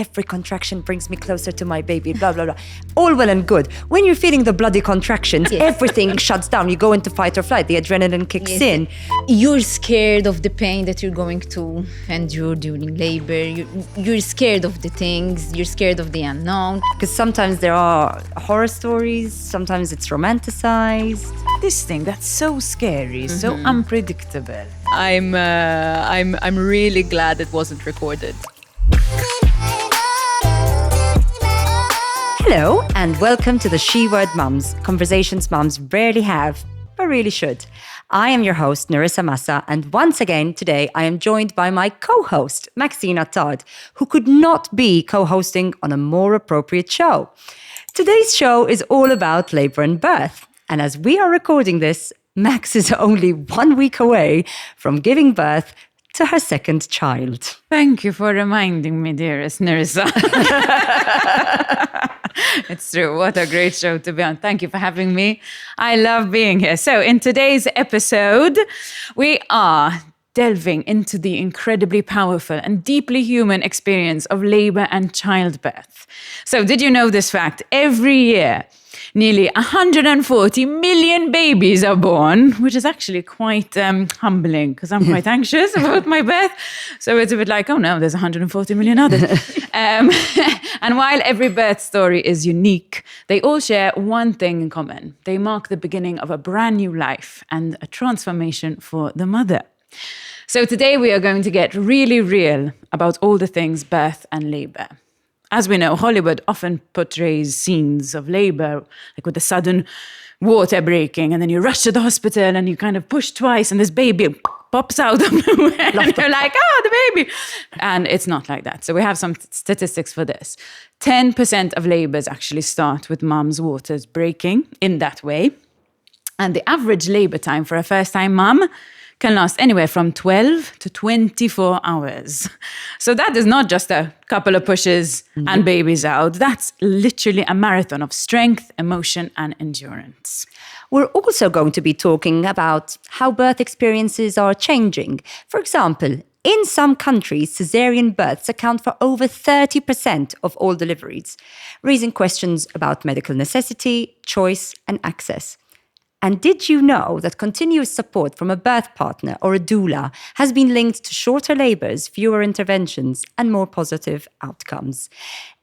every contraction brings me closer to my baby, blah, blah, blah. All well and good. When you're feeling the bloody contractions, everything shuts down. You go into fight or flight. The adrenaline kicks in. You're scared of the pain that you're going to endure during labor. You're scared of the things. You're scared of the unknown. Because sometimes there are horror stories. Sometimes it's romanticized. This thing that's so scary, so unpredictable. I'm really glad it wasn't recorded. Hello and welcome to the She Word Mums, conversations mums rarely have, but really should. I am your host, Nerissa Massa, and once again today I am joined by my co-host, Maxine Attard, who could not be co-hosting on a more appropriate show. Today's show is all about labour and birth, and as we are recording this, Max is only 1 week away from giving birth to her second child. Thank you for reminding me, dearest Nerissa. It's true. What a great show to be on. Thank you for having me. I love being here. So in today's episode, we are delving into the incredibly powerful and deeply human experience of labor and childbirth. So did you know this fact? Every year, nearly 140 million babies are born, which is actually quite humbling because I'm quite anxious about my birth. So it's a bit like, oh no, there's 140 million others. And while every birth story is unique, they all share one thing in common. They mark the beginning of a brand new life and a transformation for the mother. So today we are going to get really real about all the things birth and labor. As we know, Hollywood often portrays scenes of labor, like with the sudden water breaking, and then you rush to the hospital and you kind of push twice and this baby pops out of nowhere and you're like, the baby. And it's not like that. So we have some statistics for this. 10% of labors actually start with mom's waters breaking in that way. And the average labor time for a first-time mom can last anywhere from 12 to 24 hours. So that is not just a couple of pushes and babies out. That's literally a marathon of strength, emotion, and endurance. We're also going to be talking about how birth experiences are changing. For example, in some countries, caesarean births account for over 30% of all deliveries, raising questions about medical necessity, choice, and access. And did you know that continuous support from a birth partner or a doula has been linked to shorter labours, fewer interventions, and more positive outcomes?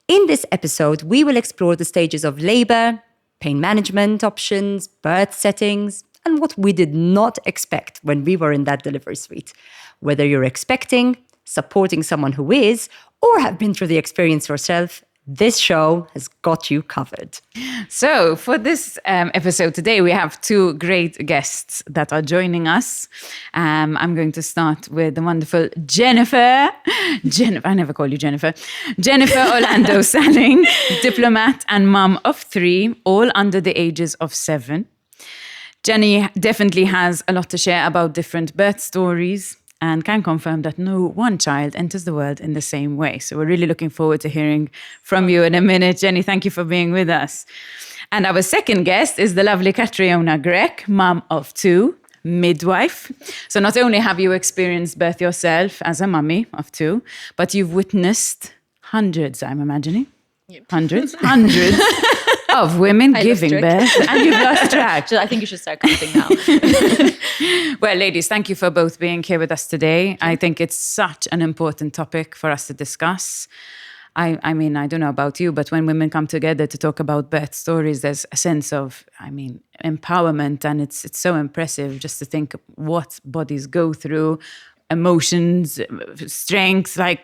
In this episode, we will explore the stages of labour, pain management options, birth settings, and what we did not expect when we were in that delivery suite. Whether you're expecting, supporting someone who is, or have been through the experience yourself, this show has got you covered. So for this episode today, we have two great guests that are joining us. I'm going to start with the wonderful Jennifer, I never call you Jennifer. Jennifer Orlando Spalling, diplomat and mum of 3, all under the ages of 7. Jenny definitely has a lot to share about different birth stories, and can confirm that no one child enters the world in the same way. So we're really looking forward to hearing from you in a minute. Jenny, thank you for being with us. And our second guest is the lovely Catriona Grech, mum of 2, midwife. So not only have you experienced birth yourself as a mummy of 2, but you've witnessed hundreds, I'm imagining. Yep. Hundreds of women giving birth, and you've lost track. I think you should start counting now. Well, ladies, thank you for both being here with us today. I think it's such an important topic for us to discuss. I mean, I don't know about you, but when women come together to talk about birth stories, there's a sense of, empowerment, and it's so impressive just to think what bodies go through, emotions, strength. I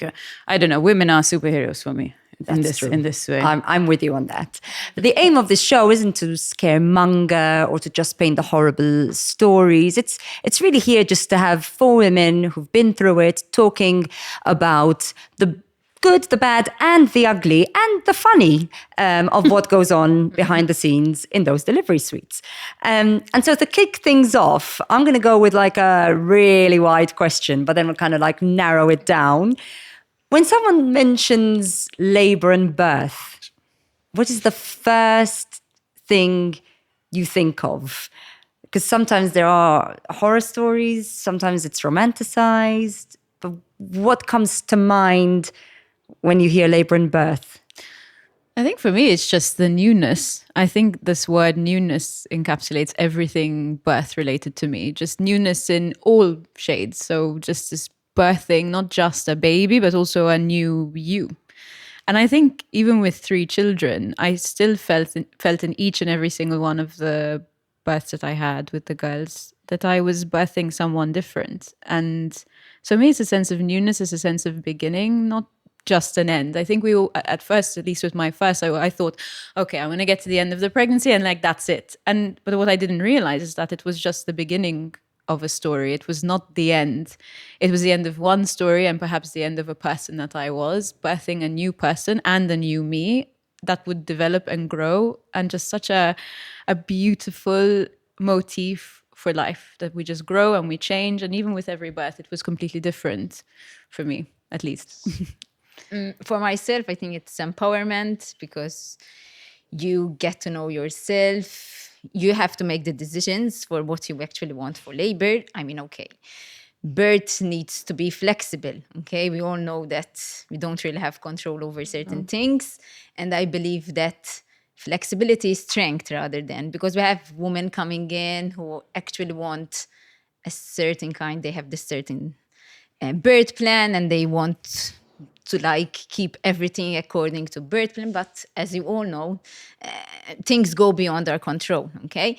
don't know, women are superheroes for me. In this way. I'm with you on that. The aim of this show isn't to scaremonger or to just paint the horrible stories. It's really here just to have 4 women who've been through it, talking about the good, the bad, and the ugly, and the funny of what goes on behind the scenes in those delivery suites. And so to kick things off, I'm going to go with a really wide question, but then we'll kind of narrow it down. When someone mentions labour and birth, what is the first thing you think of? Because sometimes there are horror stories, sometimes it's romanticized. But what comes to mind when you hear labor and birth? I think for me, it's just the newness. I think this word newness encapsulates everything birth related to me. Just newness in all shades. So just this birthing, not just a baby, but also a new you. And I think even with 3 children, I still felt in each and every single one of the births that I had with the girls that I was birthing someone different. And so me, it's a sense of newness, it's a sense of beginning, not just an end. I think we all, at first, at least with my first, I thought, okay, I'm going to get to the end of the pregnancy and like, that's it. But what I didn't realize is that it was just the beginning of a story. It was not the end. It was the end of one story and perhaps the end of a person that I was, birthing a new person and a new me that would develop and grow, and just such a beautiful motif for life, that we just grow and we change. And even with every birth, it was completely different for me, at least. For myself, I think it's empowerment, because you get to know yourself. You have to make the decisions for what you actually want for labor. I mean, okay, birth needs to be flexible, okay? We all know that we don't really have control over certain things. And I believe that flexibility is strength rather than, because we have women coming in who actually want a certain kind, they have this certain birth plan and they want to like keep everything according to birth plan. But as you all know, things go beyond our control, okay?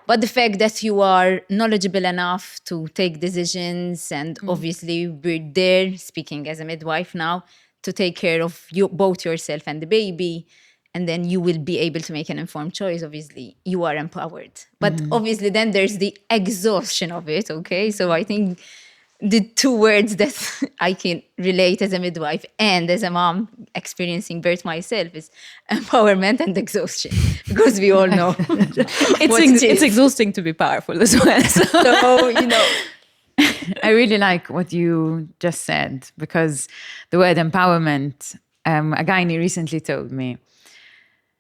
But the fact that you are knowledgeable enough to take decisions, and obviously we're there, speaking as a midwife now, to take care of you, both yourself and the baby, and then you will be able to make an informed choice. Obviously, you are empowered. But obviously then there's the exhaustion of it, okay? So I think the 2 words that I can relate as a midwife and as a mom experiencing birth myself is empowerment and exhaustion, because we all know It's exhausting to be powerful as well. So, you know. I really like what you just said, because the word empowerment, a gynae recently told me,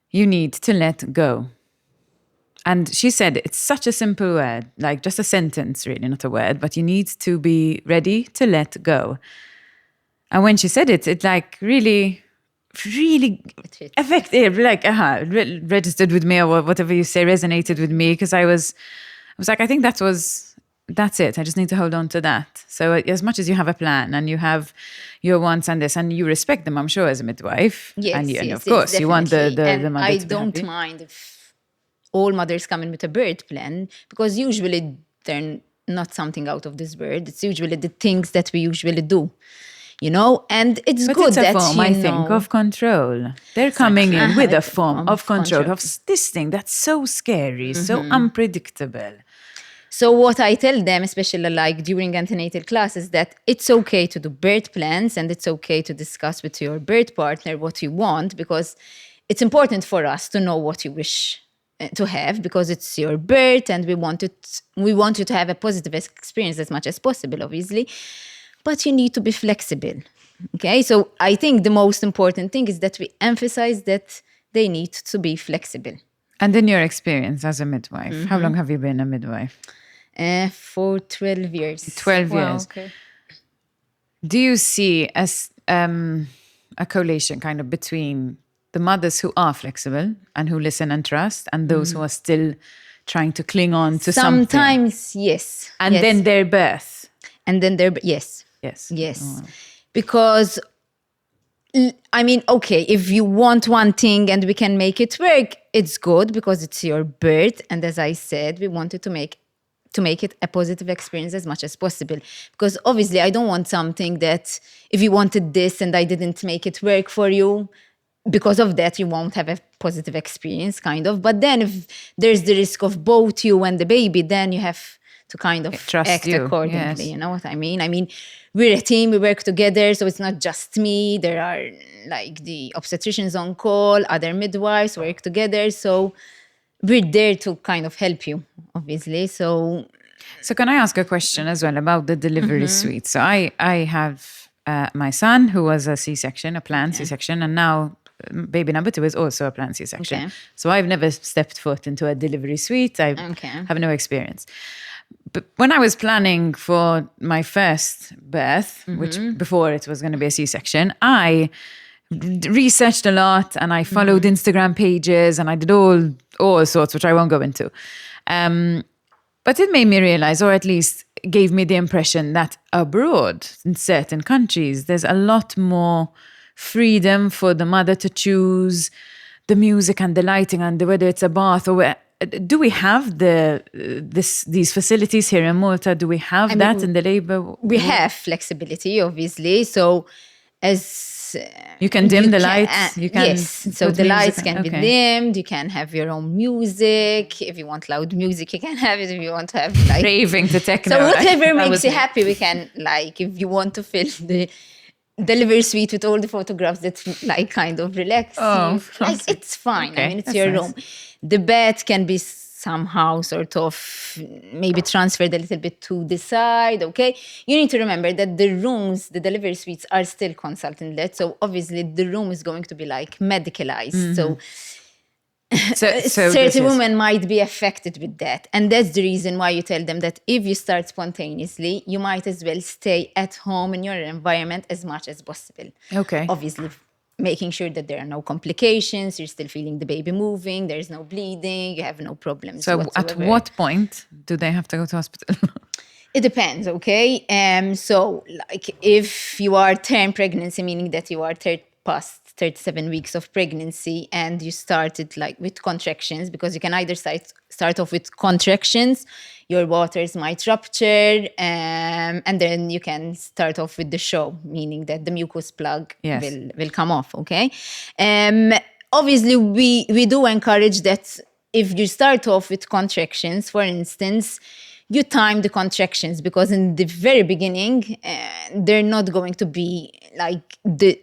you need to let go. And she said, it's such a simple word, like just a sentence, really, not a word, but you need to be ready to let go. And when she said it, it like really affected, like, registered with me, or whatever you say, resonated with me, because I was like, I think that's it. I just need to hold on to that. So as much as you have a plan and you have your wants and this, and you respect them, I'm sure, as a midwife. Yes, and of course, you want the mother I to be don't happy. mind if all mothers come in with a birth plan, because usually they're not something out of this world. It's usually the things that we usually do, you know? And it's But good it's a that form, you I know, think, of control. They're coming in with a form of control, of this thing that's so scary, so unpredictable. So what I tell them, especially like during antenatal class, is that it's okay to do birth plans and it's okay to discuss with your birth partner what you want, because it's important for us to know what you wish to have, because it's your birth and we want you to have a positive experience as much as possible, obviously. But you need to be flexible, okay? So I think the most important thing is that we emphasize that they need to be flexible. And in your experience as a midwife, how long have you been a midwife? For 12 years. 12 Wow, years. okay. Do you see as a collation kind of between the mothers who are flexible and who listen and trust, and those who are still trying to cling on to something? Sometimes, yes. And yes. then their birth. And then there, yes. Yes. Yes. Oh. Because, I mean, okay, if you want one thing and we can make it work, it's good, because it's your birth. And as I said, we wanted to make it a positive experience as much as possible. Because obviously I don't want something that if you wanted this and I didn't make it work for you, because of that you won't have a positive experience, kind of. But then if there's the risk of both you and the baby, then you have to kind of Trust act you, accordingly. yes. You know what I mean? I mean, we're a team, we work together, so it's not just me. There are like the obstetricians on call, other midwives work together. So we're there to kind of help you, obviously. So can I ask a question as well about the delivery suite? So I have my son, who was a C-section, a planned C-section, and now baby number 2 is also a planned C-section. Okay. So I've never stepped foot into a delivery suite. I have no experience. But when I was planning for my first birth, which before it was going to be a C-section, I researched a lot, and I followed Instagram pages, and I did all sorts, which I won't go into. But it made me realize, or at least gave me the impression, that abroad, in certain countries, there's a lot more freedom for the mother to choose the music and the lighting and whether it's a bath or where. Do we have these facilities here in Malta? Do we have in the labor? We have flexibility, obviously. So as you can dim the lights. You can so the lights can be dimmed. You can have your own music. If you want loud music, you can have it. If you want to have like raving to techno, so whatever makes you happy, we can like. If you want to fill the delivery suite with all the photographs that's like kind of relaxing. Like it's fine. Okay, I mean, it's your room. The bed can be somehow sort of maybe transferred a little bit to the side, okay? You need to remember that the rooms, the delivery suites are still consultant-led. So obviously the room is going to be like medicalized. So certain women might be affected with that. And that's the reason why you tell them that if you start spontaneously, you might as well stay at home in your environment as much as possible. Okay. Obviously, making sure that there are no complications, you're still feeling the baby moving, there's no bleeding, you have no problems whatsoever. At what point do they have to go to hospital? It depends, okay? So like if you are term pregnancy, meaning that you are past 37 weeks of pregnancy and you started like with contractions, because you can either start off with contractions, your waters might rupture, and then you can start off with the show, meaning that the mucus plug will come off, okay? Obviously, we do encourage that if you start off with contractions, for instance, you time the contractions, because in the very beginning, they're not going to be like the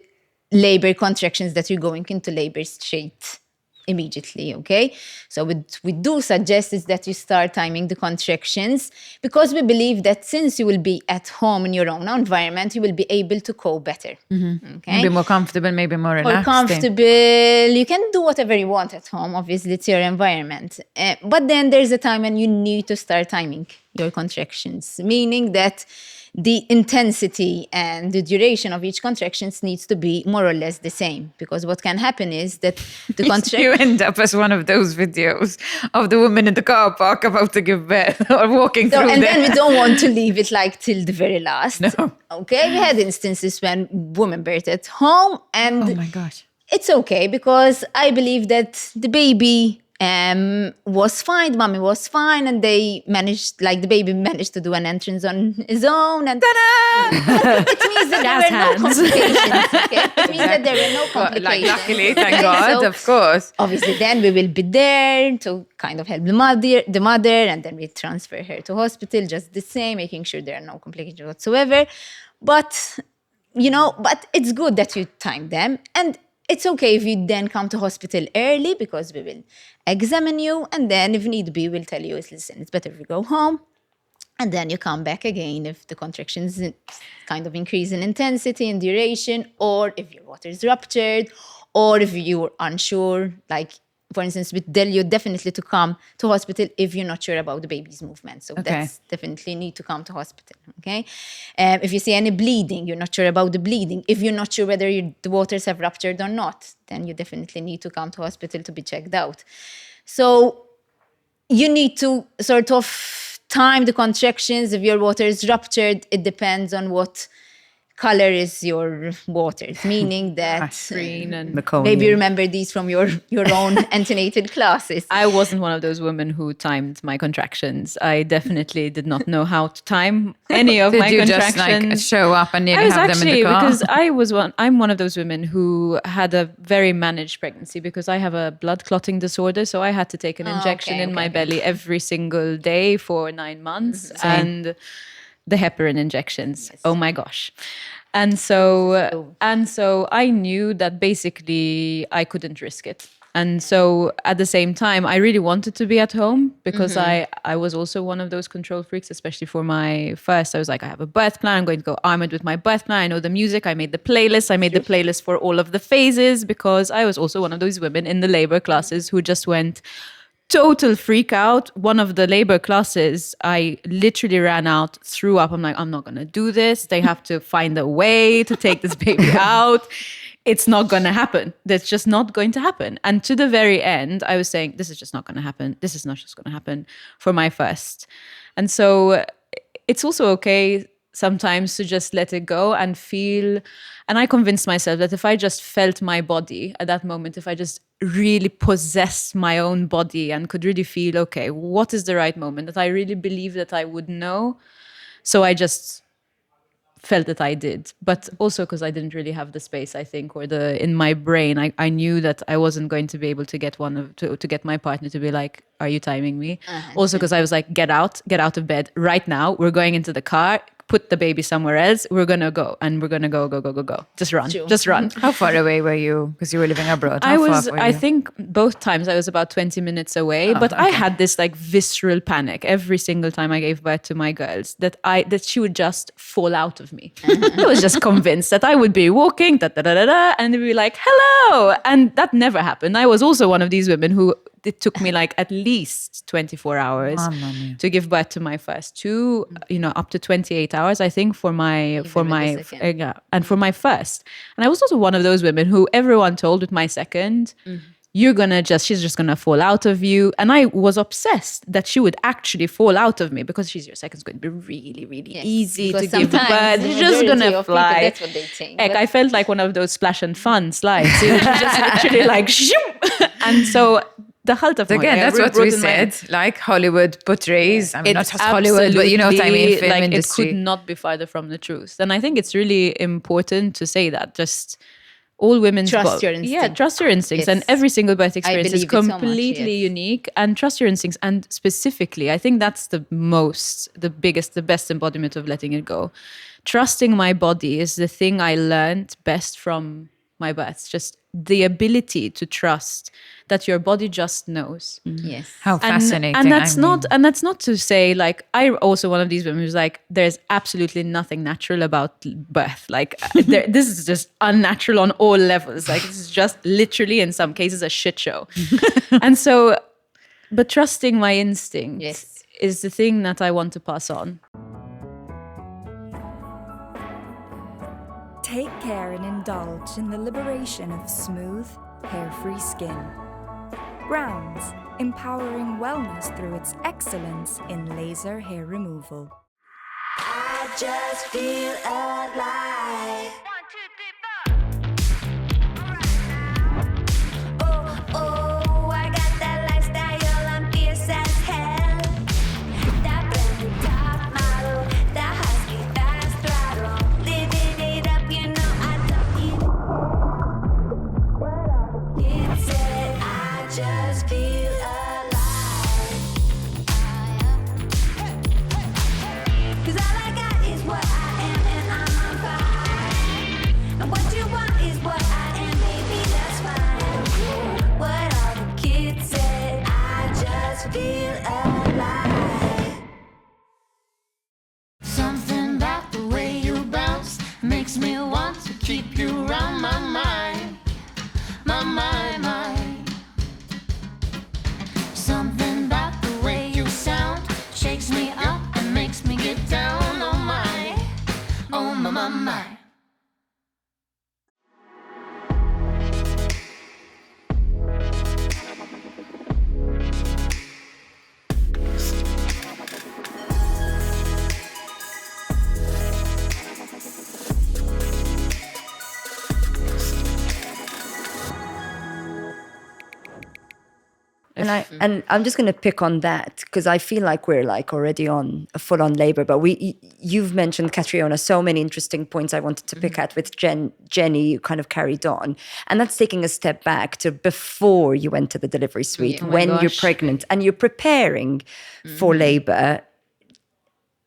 labor contractions that you're going into labor straight immediately, okay? So what we do suggest is that you start timing the contractions, because we believe that since you will be at home in your own environment, you will be able to cope better, okay? Maybe more comfortable, maybe more relaxed. More comfortable. You can do whatever you want at home. Obviously, it's your environment. But then there's a time when you need to start timing your contractions, meaning that the intensity and the duration of each contractions needs to be more or less the same, because what can happen is that the contraction... You end up as one of those videos of the woman in the car park about to give birth or walking through and then we don't want to leave it like till the very last. No. Okay, we had instances when women birthed at home, and oh my gosh, it's okay, because I believe that the baby was fine, mommy was fine, and they managed, like the baby managed to do an entrance on his own, and it means that there were no complications. Okay? It means that there were no complications. Like, luckily, thank God, So, of course. Obviously, then we will be there to kind of help the mother, and then we transfer her to hospital, just the same, making sure there are no complications whatsoever. But, but it's good that you time them, and it's okay if you then come to hospital early, because we will examine you, and then if need be, we'll tell you, listen, it's better if you go home, and then you come back again if the contractions kind of increase in intensity and duration, or if your water is ruptured, or if you're unsure, like, for instance, with you definitely to come to hospital if you're not sure about the baby's movement. So that's definitely need to come to hospital, okay? If you see any bleeding, you're not sure about the bleeding. If you're not sure whether the waters have ruptured or not, then you definitely need to come to hospital to be checked out. So you need to sort of time the contractions. If your water is ruptured, it depends on what color is your waters, meaning that green and maybe you remember these from your own antenatal classes. I wasn't one of those women who timed my contractions. I definitely did not know how to time any of my contractions. Did you just show up and nearly have them in the car? Because I'm one of those women who had a very managed pregnancy, because I have a blood clotting disorder. So I had to take an injection in my belly every single day for 9 months. And the heparin injections. Yes. Oh my gosh. And so I knew that basically I couldn't risk it. And so at the same time, I really wanted to be at home, because I was also one of those control freaks, especially for my first. I was like, I have a birth plan. I'm going to go armored with my birth plan. I know the music. I made the playlist. I made the playlist for all of the phases, because I was also one of those women in the labor classes who just went total freak out. One of the labor classes, I literally ran out, threw up. I'm like, I'm not going to do this. They have to find a way to take this baby out. it's not going to happen. That's just not going to happen. And to the very end, I was saying, this is just not going to happen. This is not just going to happen for my first. And so it's also okay sometimes to just let it go and feel. And I convinced myself that if I just felt my body at that moment, if I just really possessed my own body and could really feel, okay, what is the right moment, that I really believe that I would know. So I just felt that I did, but also because I didn't really have the space, I think, or in my brain, I knew that I wasn't going to be able to get to get my partner to be like, are you timing me? Also because I was like, get out of bed right now. We're going into the car. Put the baby somewhere else. We're gonna go, and we're gonna go. Just run. How far away were you? Because you were living abroad. I think both times I was about 20 minutes away, but I had this like visceral panic every single time I gave birth to my girls that she would just fall out of me. I was just convinced that I would be walking, and they'd be like, hello. And that never happened. I was also one of these women who it took me like at least 24 hours to give birth to my first two, up to 28 hours, I think, for my and for my first. And I was also one of those women who everyone told with my second, she's just gonna fall out of you. And I was obsessed that she would actually fall out of me because your second's going to be really, really easy to give birth. She's just gonna fly. People, that's what they think. I felt like one of those splash and fun slides. It was just literally like, and so the halt of again, that's what we said. Like Hollywood portrays. I mean, not just Hollywood, but you know what I mean. Film like industry. It could not be farther from the truth. And I think it's really important to say that. Just all women trust your instincts. Yeah, trust your instincts. And every single birth experience is completely yes. unique. And trust your instincts. And specifically, I think that's the best embodiment of letting it go. Trusting my body is the thing I learned best from my births. Just the ability to trust that your body just knows. Yes. How fascinating. And that's not to say, like, I'm also one of these women who's like, there's absolutely nothing natural about birth. Like, this is just unnatural on all levels. Like, this is just literally, in some cases, a shit show. And so, but trusting my instincts is the thing that I want to pass on. Take care and indulge in the liberation of smooth, hair-free skin. Browns, empowering wellness through its excellence in laser hair removal. I just feel alive. 1, 2, 3, 4. Oh, I got that lifestyle, I'm fierce as hell. That blended top model, that husky fast throttle. Living it up, you know I love it. It said I just feel alive. 'Cause all I got is what I am and I'm on fire. And what you want is what I am, baby, that's fine. What all the kids said, I just feel alive. Something about the way you bounce makes me want to keep you around my mind. My mind. Something about the way you sound shakes me up and makes me get down on my. And I'm just going to pick on that because I feel like we're like already on a full-on labor. But you've mentioned, Catriona, so many interesting points I wanted to pick at with Jenny. You kind of carried on, and that's taking a step back to before you went to the delivery suite, when you're pregnant and you're preparing for labor.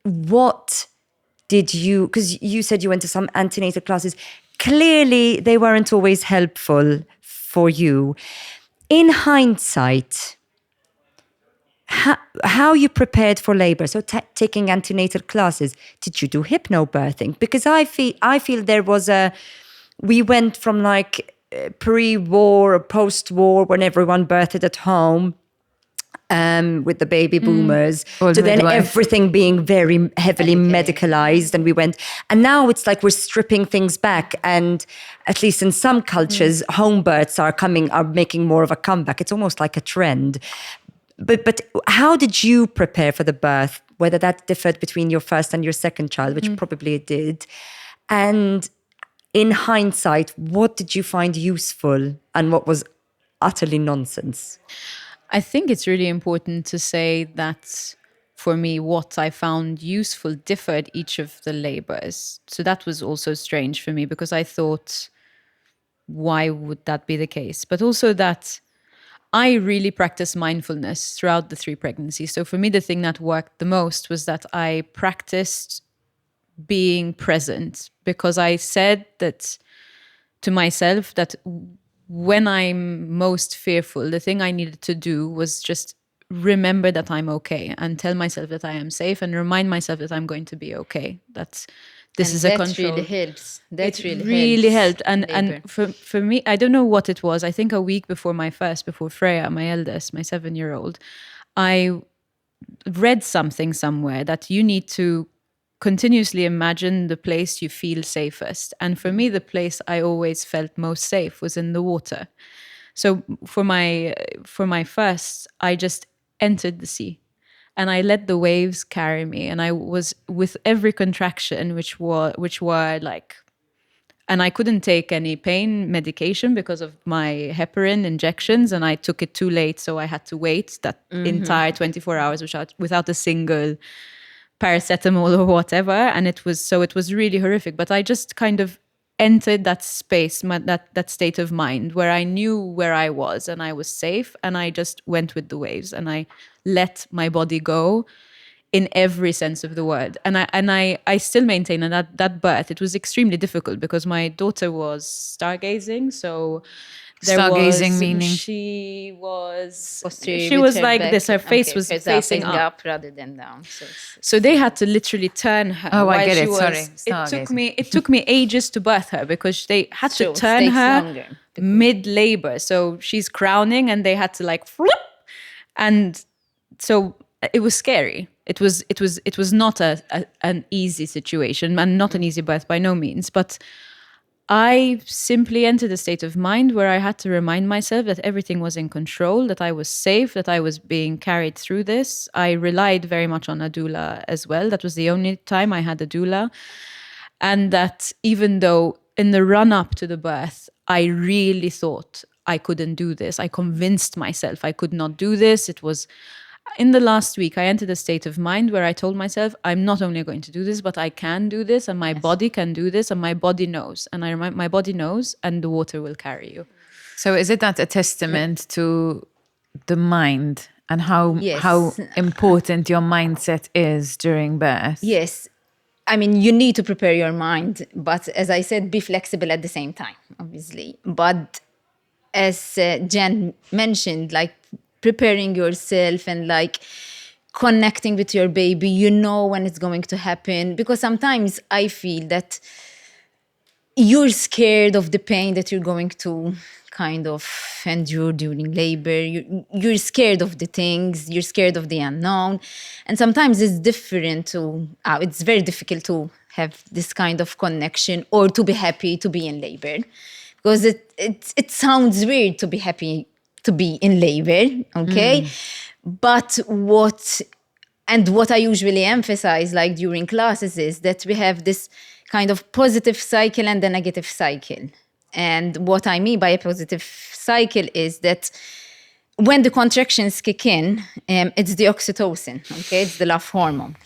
What did you? Because you said you went to some antenatal classes. Clearly, they weren't always helpful for you. In hindsight, how you prepared for labor, so taking antenatal classes, did you do hypnobirthing? Because I feel there was we went from like pre-war or post-war when everyone birthed at home with the baby boomers, Old to then midwife. everything being very heavily medicalized. And now it's like we're stripping things back. And at least in some cultures, home births are making more of a comeback. It's almost like a trend. But how did you prepare for the birth? Whether that differed between your first and your second child, which probably it did. And in hindsight, what did you find useful and what was utterly nonsense? I think it's really important to say that for me, what I found useful differed each of the labors. So that was also strange for me because I thought, why would that be the case? But also that I really practiced mindfulness throughout the 3 pregnancies. So for me, the thing that worked the most was that I practiced being present, because I said that to myself that when I'm most fearful, the thing I needed to do was just remember that I'm okay and tell myself that I am safe and remind myself that I'm going to be okay. That this is a control. That really helps. That It really helped. in And labor. for me, I don't know what it was. I think a week before before Freya, my eldest, my 7-year-old, I read something somewhere that you need to continuously imagine the place you feel safest. And for me, the place I always felt most safe was in the water. So for my first, I just entered the sea and I let the waves carry me. And I was with every contraction, which were like, and I couldn't take any pain medication because of my heparin injections, and I took it too late, so I had to wait that entire 24 hours without a single paracetamol or whatever, and it was really horrific. But I just kind of entered that space, that state of mind where I knew where I was and I was safe, and I just went with the waves and I let my body go in every sense of the word. And I still maintain that birth, it was extremely difficult because my daughter was stargazing, so Stargazing meaning? she was Posterior she with was her like back. this, her face Okay, was face facing up up. rather than down. So it's- So they had to literally turn her. Oh, I while get she it. was- Sorry. It took me ages to birth her because they had Sure, to it turn takes her longer. mid labor. So she's crowning, and they had to like flip, and so it was scary. It was not an easy situation and not an easy birth by no means, but I simply entered a state of mind where I had to remind myself that everything was in control, that I was safe, that I was being carried through this. I relied very much on a doula as well. That was the only time I had a doula. And that even though in the run up to the birth, I really thought I couldn't do this. I convinced myself I could not do this. It was in the last week, I entered a state of mind where I told myself, I'm not only going to do this, but I can do this, and my body can do this, and my body knows. And I remind my body knows, and the water will carry you. So is it not a testament to the mind and how Yes. important your mindset is during birth? Yes. I mean, you need to prepare your mind, but as I said, be flexible at the same time, obviously. But as Jen mentioned, like preparing yourself and like connecting with your baby, you know when it's going to happen. Because sometimes I feel that you're scared of the pain that you're going to kind of endure during labor. You're scared of the things, you're scared of the unknown. And sometimes it's it's very difficult to have this kind of connection or to be happy to be in labor. Because it sounds weird to be happy to be in labor, okay? But what I usually emphasize, like during classes, is that we have this kind of positive cycle and a negative cycle. And what I mean by a positive cycle is that when the contractions kick in, it's the oxytocin, okay? It's the love hormone.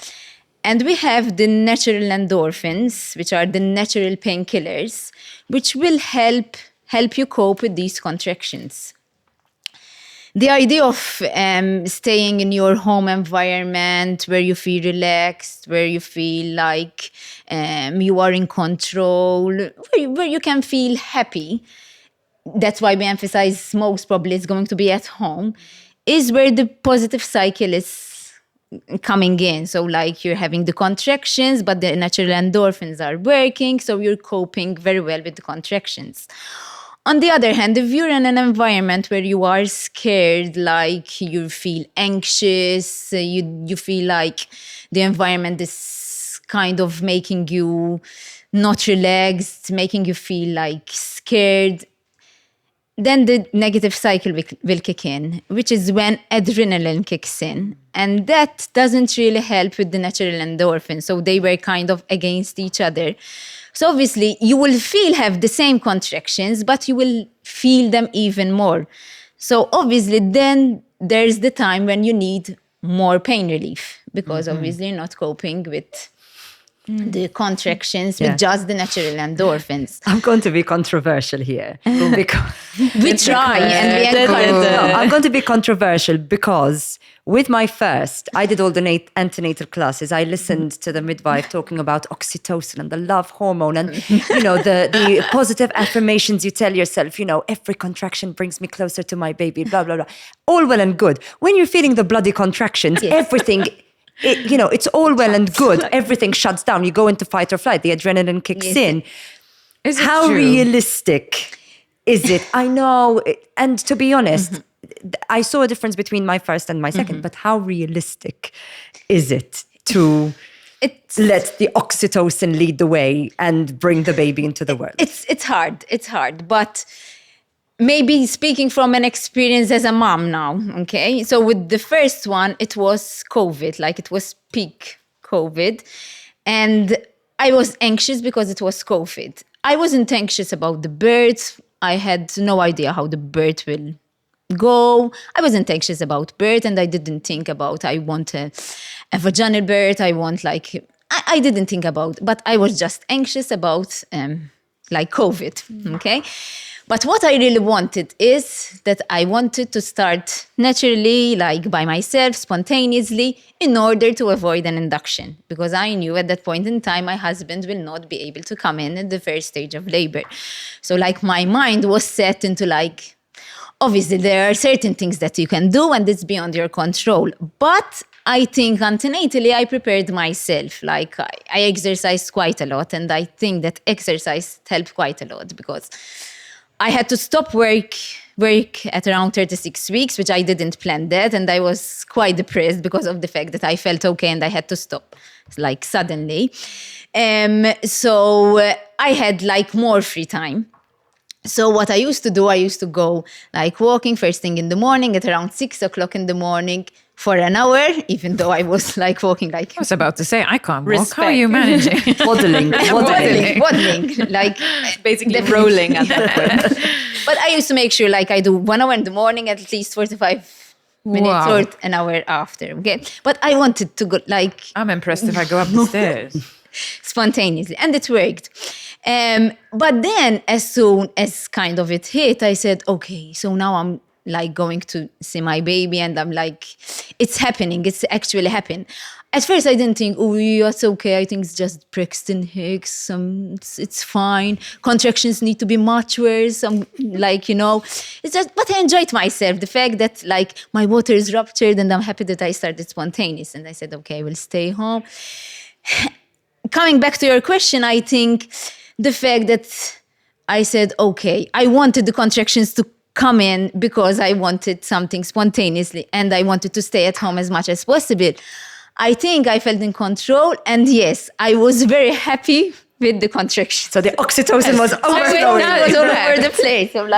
And we have the natural endorphins, which are the natural painkillers, which will help you cope with these contractions. The idea of staying in your home environment where you feel relaxed, where you feel like you are in control, where you can feel happy, that's why we emphasize most probably it's going to be at home, is where the positive cycle is coming in. So like you're having the contractions, but the natural endorphins are working, so you're coping very well with the contractions. On the other hand, if you're in an environment where you are scared, like you feel anxious, you feel like the environment is kind of making you not relaxed, making you feel like scared, then the negative cycle will kick in, which is when adrenaline kicks in. And that doesn't really help with the natural endorphins. So they were kind of against each other. So obviously you will have the same contractions, but you will feel them even more. So obviously then there's the time when you need more pain relief, because obviously you're not coping with the contractions with just the natural endorphins. I'm going to be controversial here. Because We try and we encourage No, I'm going to be controversial because with my first, I did all the antenatal classes. I listened to the midwife talking about oxytocin and the love hormone and, the positive affirmations you tell yourself, every contraction brings me closer to my baby, blah, blah, blah. All well and good. When you're feeling the bloody contractions, everything... it's all well and good. Everything shuts down. You go into fight or flight. The adrenaline kicks in. Is it How true? realistic is it? I know. And to be honest, I saw a difference between my first and my second. But how realistic is it to let the oxytocin lead the way and bring the baby into the world? It's hard. It's hard. But maybe speaking from an experience as a mom now, okay? So with the first one, it was COVID, like it was peak COVID. And I was anxious because it was COVID. I wasn't anxious about the birth. I had no idea how the birth will go. I wasn't anxious about birth, and I didn't think about I want a vaginal birth. I didn't think about, but I was just anxious about COVID, okay? But what I really wanted is that I wanted to start naturally, like by myself, spontaneously, in order to avoid an induction. Because I knew at that point in time, my husband will not be able to come in at the first stage of labor. So my mind was set into obviously there are certain things that you can do and it's beyond your control. But I think antenatally, I prepared myself. I exercised quite a lot, and I think that exercise helped quite a lot because I had to stop work at around 36 weeks, which I didn't plan that. And I was quite depressed because of the fact that I felt okay and I had to stop suddenly. So I had more free time. So what I used to do, I used to go walking first thing in the morning at around 6 o'clock in the morning for an hour, even though I was waking I was about to say, I can't walk. How are you managing? Waddling. Basically rolling at that point. But I used to make sure I do 1 hour in the morning, at least 45 minutes or an hour after. Okay, but I wanted to go I'm impressed if I go up the stairs. Spontaneously, and it worked. But then as soon as kind of it hit, I said, okay, so now I'm going to see my baby, and I'm it's happening. It's actually happening. At first, I didn't think, oh, that's okay. I think it's just Braxton Hicks. It's fine. Contractions need to be much worse. It's just, but I enjoyed myself. The fact that my water is ruptured, and I'm happy that I started spontaneous. And I said, okay, I will stay home. Coming back to your question, I think the fact that I said, okay, I wanted the contractions to come in because I wanted something spontaneously and I wanted to stay at home as much as possible. I think I felt in control, and yes, I was very happy with the contractions. So the oxytocin was overflowing. It was all over the place. So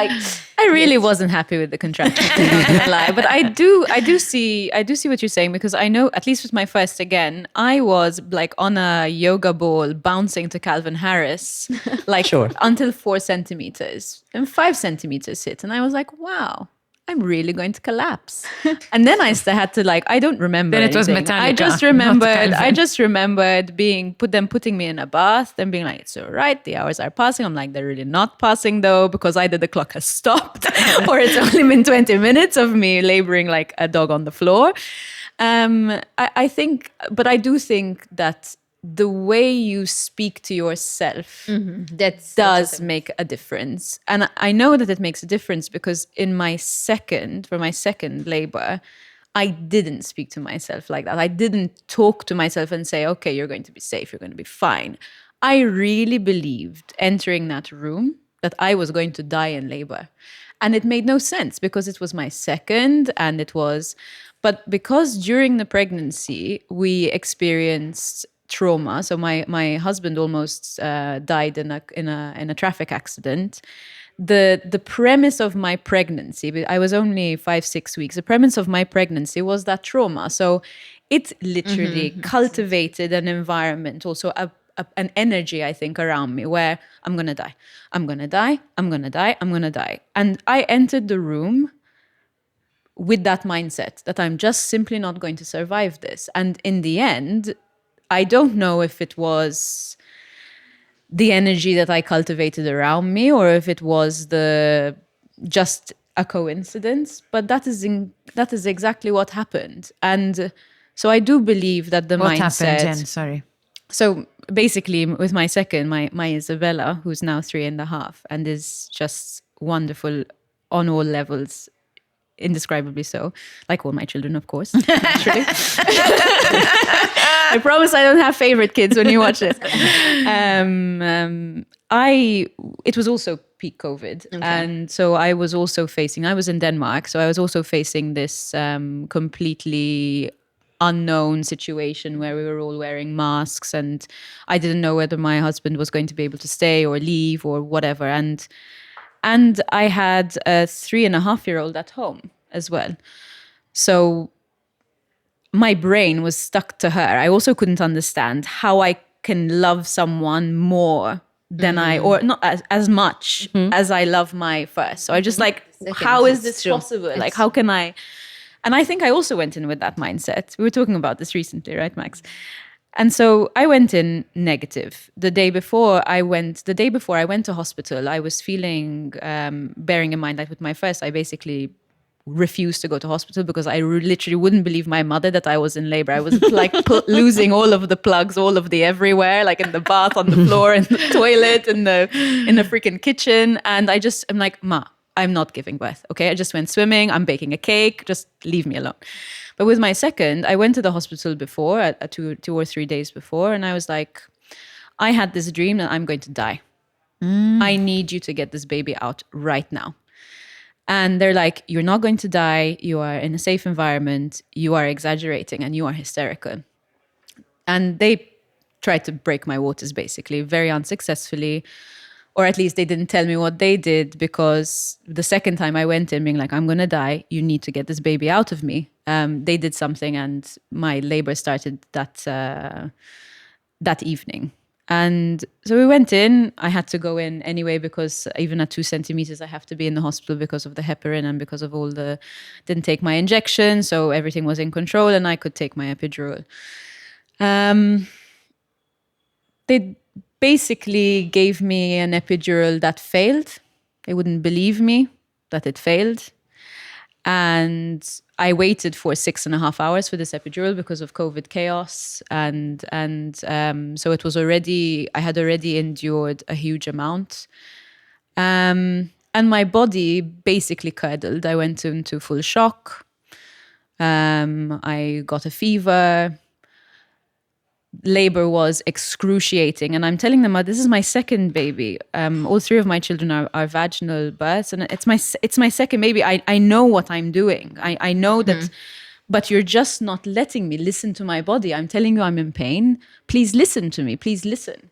I really wasn't happy with the contractions, I'm not gonna lie. But I do see what you're saying, because I know, at least with my first, again, I was on a yoga ball bouncing to Calvin Harris, Sure. until 4 centimeters, and 5 centimeters hit, and I was like, wow, I'm really going to collapse. And then I had to I don't remember. Then it was anything. Metallica, I just remembered putting me in a bath and being it's all right, the hours are passing. I'm they're really not passing though, because either the clock has stopped or it's only been 20 minutes of me laboring like a dog on the floor. I do think that the way you speak to yourself does make a difference. And I know that it makes a difference because for my second labor, I didn't speak to myself like that. I didn't talk to myself and say, okay, you're going to be safe, you're going to be fine. I really believed entering that room that I was going to die in labor. And it made no sense because it was my second and but because during the pregnancy we experienced trauma. So my husband almost died in a traffic accident. The premise of my pregnancy, I was only 5-6 weeks. The premise of my pregnancy was that trauma. So it literally cultivated an environment, also an energy, I think, around me where I'm going to die. I'm going to die. I'm going to die. I'm going to die. And I entered the room with that mindset that I'm just simply not going to survive this. And in the end, I don't know if it was the energy that I cultivated around me or if it was just a coincidence, but that is exactly what happened. And so I do believe that the What mindset... happened, Jen? Sorry. So basically with my second, my Isabella, who's now 3.5 and is just wonderful on all levels, indescribably so, like all my children, of course, naturally. I promise I don't have favorite kids when you watch this. It was also peak COVID. Okay. And so I was in Denmark, so I was also facing this completely unknown situation where we were all wearing masks and I didn't know whether my husband was going to be able to stay or leave or whatever. And I had a 3.5-year-old at home as well. So my brain was stuck to her. I also couldn't understand how I can love someone more than or not as much as I love my first. So I just how is this possible? Like, how can I? And I think I also went in with that mindset. We were talking about this recently, right, Max? And so I went in negative. The day before I went to hospital, I was feeling, bearing in mind that with my first, I basically refused to go to hospital because I literally wouldn't believe my mother that I was in labor. I was like losing all of the plugs, all of the everywhere, like in the bath, on the floor, in the toilet, in the freaking kitchen. And I'm like, Ma, I'm not giving birth. Okay, I just went swimming. I'm baking a cake. Just leave me alone. But with my second, I went to the hospital before, 2 or 3 days before, and I was like, I had this dream that I'm going to die. I need you to get this baby out right now. And they're like, you're not going to die. You are in a safe environment. You are exaggerating and you are hysterical. And they tried to break my waters, basically, very unsuccessfully. Or at least they didn't tell me what they did, because the second time I went in being like, I'm going to die. You need to get this baby out of me. They did something and my labor started that evening. And so we went in. I had to go in anyway because even at 2 centimeters, I have to be in the hospital because of the heparin and because of didn't take my injection. So everything was in control and I could take my epidural. They basically gave me an epidural that failed. They wouldn't believe me that it failed. And I waited for 6.5 hours for this epidural because of COVID chaos. And so it was I had already endured a huge amount. And my body basically curdled. I went into full shock. I got a fever. Labor was excruciating. And I'm telling them, this is my second baby. All 3 of my children are vaginal births. And it's my second baby. I know what I'm doing. I know that, but you're just not letting me listen to my body. I'm telling you I'm in pain. Please listen to me. Please listen.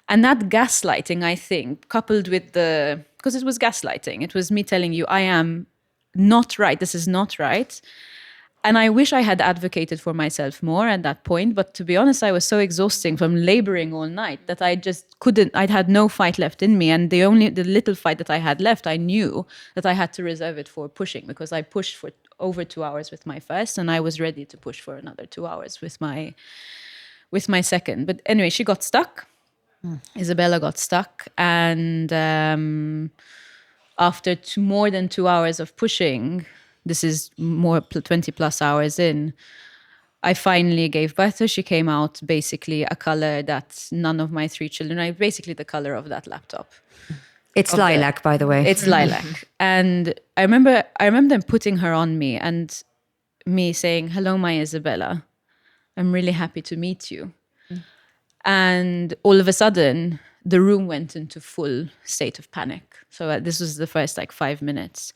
And that gaslighting, I think, coupled with because it was gaslighting. It was me telling you, I am not right. This is not right. And I wish I had advocated for myself more at that point. But to be honest, I was so exhausting from laboring all night that I just couldn't, I had no fight left in me. And the little fight that I had left, I knew that I had to reserve it for pushing, because I pushed for over 2 hours with my first and I was ready to push for another 2 hours with my second. But anyway, she got stuck. Isabella got stuck. And after more than 2 hours of pushing, this is more 20 plus hours in, I finally gave birth to. She came out basically a color that none of my 3 children are, basically the color of that laptop. It's lilac, by the way. It's lilac. And I remember them putting her on me and me saying, hello, my Isabella. I'm really happy to meet you. And all of a sudden, the room went into full state of panic. So this was the first like 5 minutes.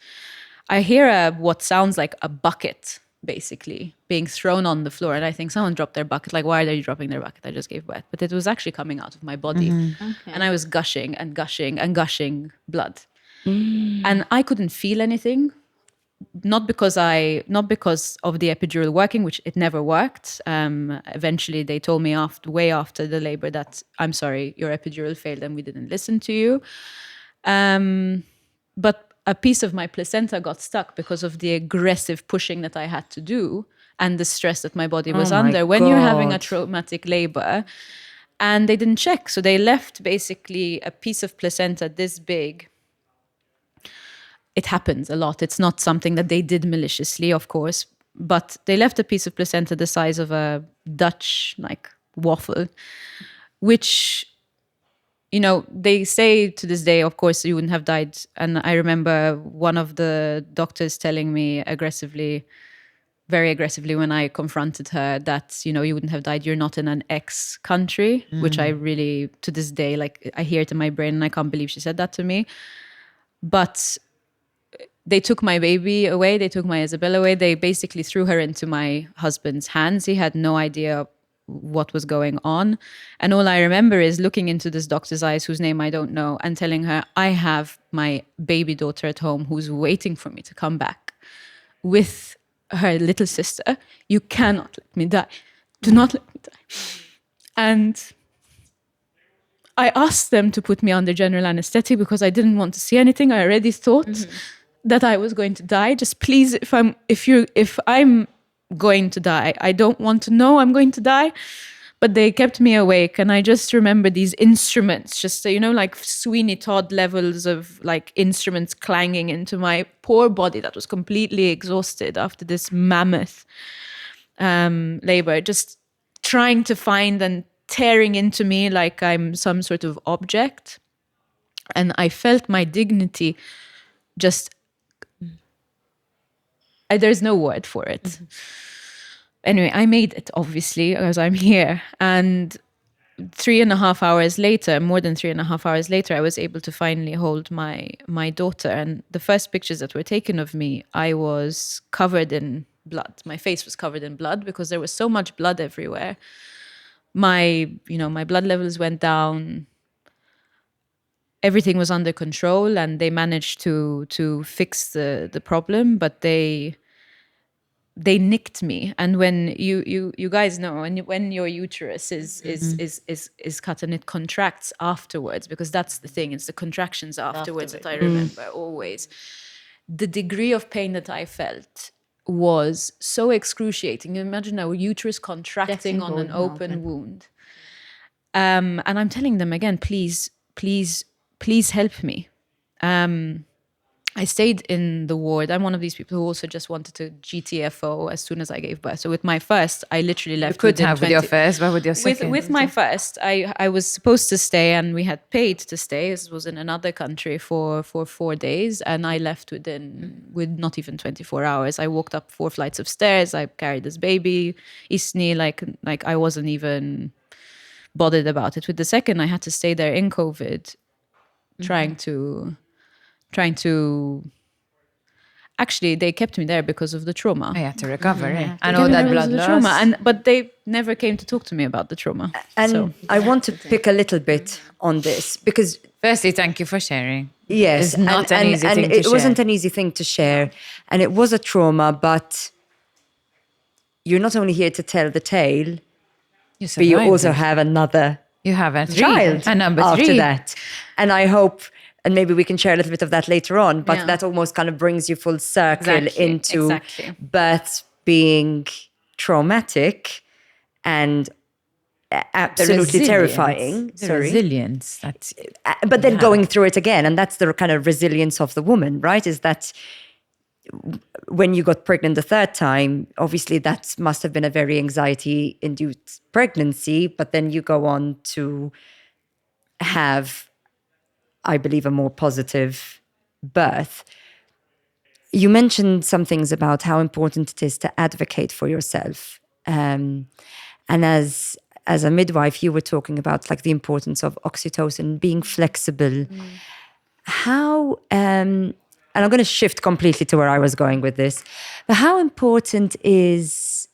I hear what sounds like a bucket basically being thrown on the floor, and I think someone dropped their bucket. Like, why are they dropping their bucket? I just gave birth. But it was actually coming out of my body, and I was gushing and gushing and gushing blood, and I couldn't feel anything. Not because of the epidural working, which it never worked. Eventually, they told me way after the labor that, I'm sorry, your epidural failed and we didn't listen to you. But a piece of my placenta got stuck because of the aggressive pushing that I had to do and the stress that my body was under when you're having a traumatic labor. And they didn't check. So they left basically a piece of placenta this big. It happens a lot. It's not something that they did maliciously, of course, but they left a piece of placenta the size of a Dutch like waffle, which, you know, they say to this day, of course, you wouldn't have died. And I remember one of the doctors telling me very aggressively when I confronted her that, you know, you wouldn't have died. You're not in an X country, which I really, to this day, like I hear it in my brain and I can't believe she said that to me. But they took my baby away. They took my Isabella away. They basically threw her into my husband's hands. He had no idea what was going on. And all I remember is looking into this doctor's eyes, whose name I don't know, and telling her, I have my baby daughter at home who's waiting for me to come back with her little sister. You cannot let me die. Do not let me die. And I asked them to put me under general anesthetic because I didn't want to see anything. I already thought that I was going to die. Just please, if I'm going to die, I don't want to know I'm going to die. But they kept me awake, and I just remember these instruments, just, you know, like Sweeney Todd levels of like instruments clanging into my poor body that was completely exhausted after this mammoth labor, just trying to find and tearing into me like I'm some sort of object. And I felt my dignity just, there's no word for it. Anyway, I made it, obviously, because I'm here. And 3.5 hours later, more than 3.5 hours later, I was able to finally hold my daughter. And the first pictures that were taken of me, I was covered in blood. My face was covered in blood because there was so much blood everywhere. My blood levels went down. Everything was under control, and they managed to fix the problem, but they nicked me. And when you guys know, when your uterus is cut and it contracts afterwards, because that's the thing, it's the contractions afterwards that I remember always. The degree of pain that I felt was so excruciating. You imagine a uterus contracting on an open wound. And I'm telling them again, please help me. I stayed in the ward. I'm one of these people who also just wanted to GTFO as soon as I gave birth. So with my first, I literally left. You could have with your first, but with your second. With my first, I was supposed to stay, and we had paid to stay. This was in another country for 4 days, and I left with not even 24 hours. I walked up 4 flights of stairs. I carried this baby, Isni, like I wasn't even bothered about it. With the second, I had to stay there in COVID, trying to actually, they kept me there because of the trauma. I had to recover. I know that blood loss. Trauma, but they never came to talk to me about the trauma. And I want to pick a little bit on this because, firstly, thank you for sharing. yes, It's not an easy thing to it wasn't share. an easy thing to share, and it was a trauma. But you're not only here to tell the tale, but you also have another You have a child and number 3 after that. And I hope, and maybe we can share a little bit of that later on, but Yeah. that almost kind of brings you full circle Exactly, into exactly. birth being traumatic and absolutely Resilience. terrifying. The resilience. That's But then going through it again, and that's the kind of resilience of the woman, right? Is that when you got pregnant the third time, obviously that must have been a very anxiety-induced pregnancy, but then you go on to have, I believe, a more positive birth. You mentioned some things about how important it is to advocate for yourself. And as as a midwife, you were talking about like the importance of oxytocin, being flexible. How, and I'm going to shift completely to where I was going with this, but how important is,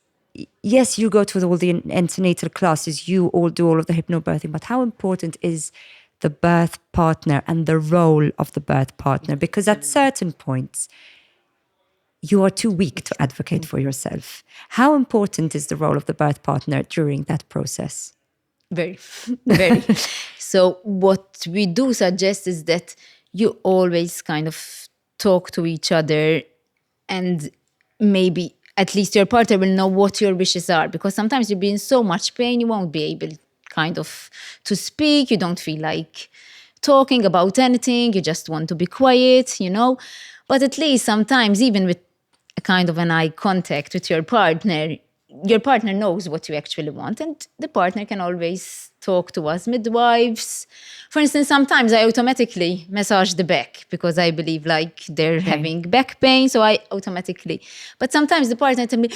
yes, you go to all the antenatal classes, you all do all of the hypnobirthing, but how important is the birth partner and the role of the birth partner? Because at certain points, you are too weak to advocate for yourself. How important is the role of the birth partner during that process? Very, very. So what we do suggest is that you always kind of talk to each other, and maybe at least your partner will know what your wishes are, because sometimes you'll be in so much pain, you won't be able kind of to speak, you don't feel like talking about anything, you just want to be quiet, But at least sometimes, even with a kind of an eye contact with your partner knows what you actually want, and the partner can always talk to us midwives. For instance, sometimes I automatically massage the back because I believe like they're having back pain, so I automatically. But sometimes the partner tells me,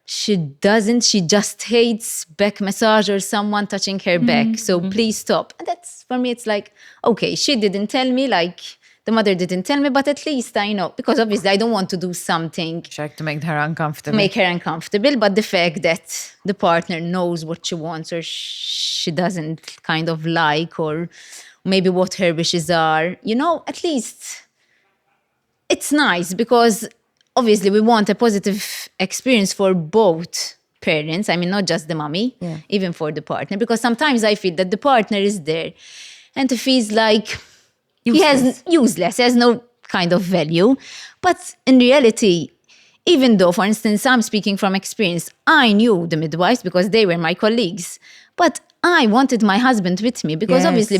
she doesn't, she just hates back massage or someone touching her back, so please stop. And that's, for me, it's like, okay, she didn't tell me, like, the mother didn't tell me, but at least I know. Because obviously I don't want to do something To make her uncomfortable. But the fact that the partner knows what she wants or she doesn't kind of like, or maybe what her wishes are, at least it's nice, because obviously we want a positive experience for both parents. I mean, not just the mommy, even for the partner, because sometimes I feel that the partner is there and he feels like he has no kind of value. But in reality, even though, for instance, I'm speaking from experience, I knew the midwives because they were my colleagues, but I wanted my husband with me because obviously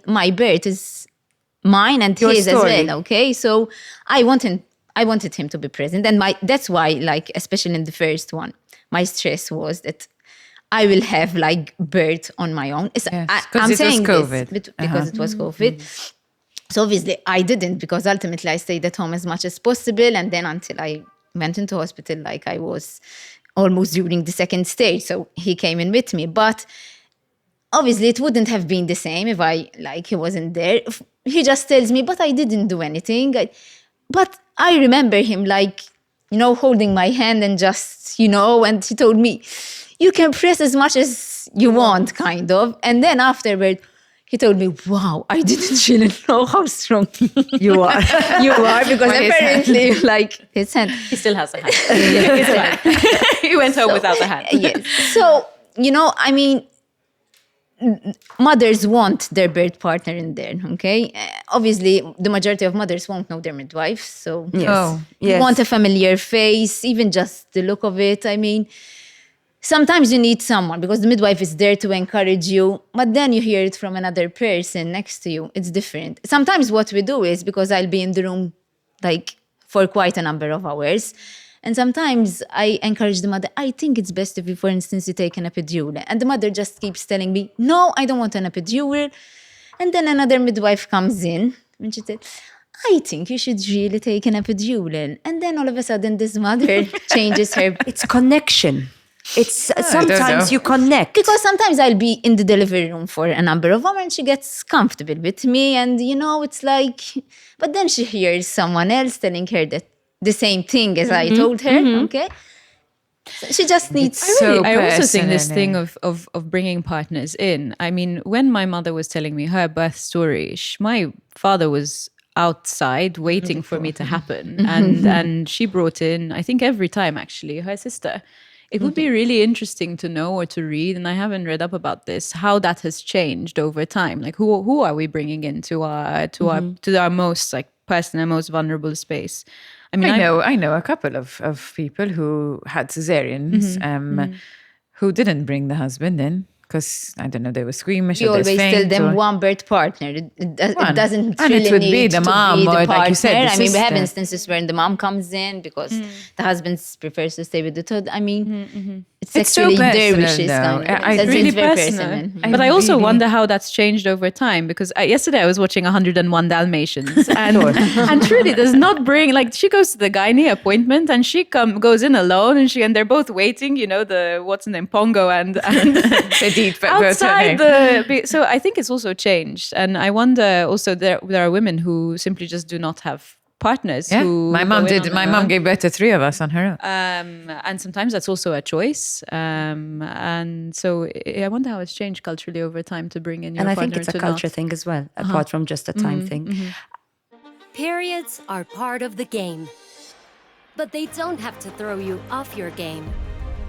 my birth is mine and his as well, okay? So I wanted him to be present, and that's why, like, especially in the first one, my stress was that I will have like birth on my own. I'm saying COVID. because it was COVID. So obviously I didn't, because ultimately I stayed at home as much as possible. And then until I went into hospital, like I was almost during the second stage. So he came in with me. But obviously it wouldn't have been the same if he wasn't there. He just tells me, but I didn't do anything. But I remember him holding my hand and just, and he told me, you can press as much as you want, kind of. And then afterward, he told me, wow, I didn't really know how strong you are. Because apparently, his hand. He still has a hand. He went home without the hand. Yes. So, mothers want their birth partner in there, okay? Obviously, the majority of mothers won't know their midwife. So, you want a familiar face, even just the look of it. Sometimes you need someone because the midwife is there to encourage you, but then you hear it from another person next to you. It's different. Sometimes what we do is, because I'll be in the room for quite a number of hours, and sometimes I encourage the mother, I think it's best if you, for instance, you take an epidural. And the mother just keeps telling me, no, I don't want an epidural. And then another midwife comes in and she said, I think you should really take an epidural. And then all of a sudden this mother changes her. It's connection. It's sometimes you connect. Because sometimes I'll be in the delivery room for a number of hours and she gets comfortable with me. And, it's like, but then she hears someone else telling her that the same thing as I told her, okay? So she just needs... I also think this thing of bringing partners in. When my mother was telling me her birth story, my father was outside waiting for me to happen. And she brought in, I think every time actually, her sister. It would be really interesting to know or to read, and I haven't read up about this, how that has changed over time. Like who are we bringing into our most personal, most vulnerable space? I know a couple of people who had cesareans who didn't bring the husband in because, I don't know, they were squeamish. You always tell them one birth partner. It doesn't and really it would need be the mom, to be the or partner. like you said, the we sister. have instances where the mom comes in because the husband prefers to stay with the third. It's It's so actually personal, dervishes though. kind of. I It's really very personal. I But I also really- wonder how that's changed over time, because yesterday I was watching 101 Dalmatians, and and truly does not bring, like, she goes to the gynae appointment and she goes in alone, and they're both waiting, the what's the name, Pongo and Petite, but both her outside name. so I think it's also changed, and I wonder also there are women who simply just do not have partners. Yeah, Who my go mom in did. on My their mom own. gave birth to 3 of us on her own. And sometimes that's also a choice. And so I wonder how it's changed culturally over time to bring in your And I partner think it's a to culture not. thing as well, apart from just a time thing. Periods are part of the game, but they don't have to throw you off your game.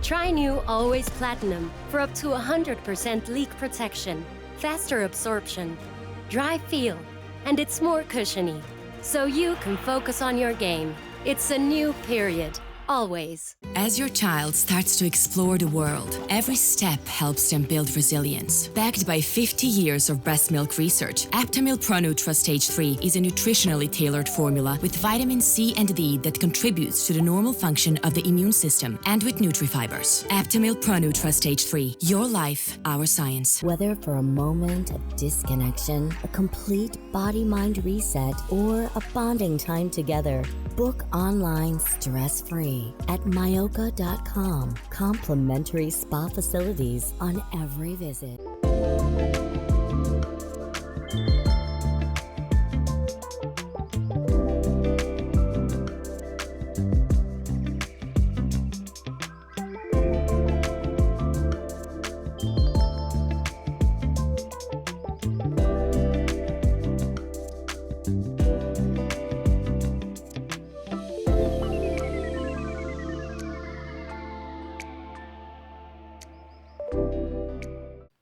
Try new Always Platinum for up to 100% leak protection, faster absorption, dry feel, and it's more cushiony, so you can focus on your game. It's a new period, always. As your child starts to explore the world, every step helps them build resilience. Backed by 50 years of breast milk research, Aptamil Pro-Nutra Stage 3 is a nutritionally tailored formula with vitamin C and D that contributes to the normal function of the immune system, and with NutriFibers. Aptamil Pro-Nutra Stage 3. Your life, our science. Whether for a moment of disconnection, a complete body-mind reset, or a bonding time together, book online stress-free at Myoka.com. Complimentary spa facilities on every visit.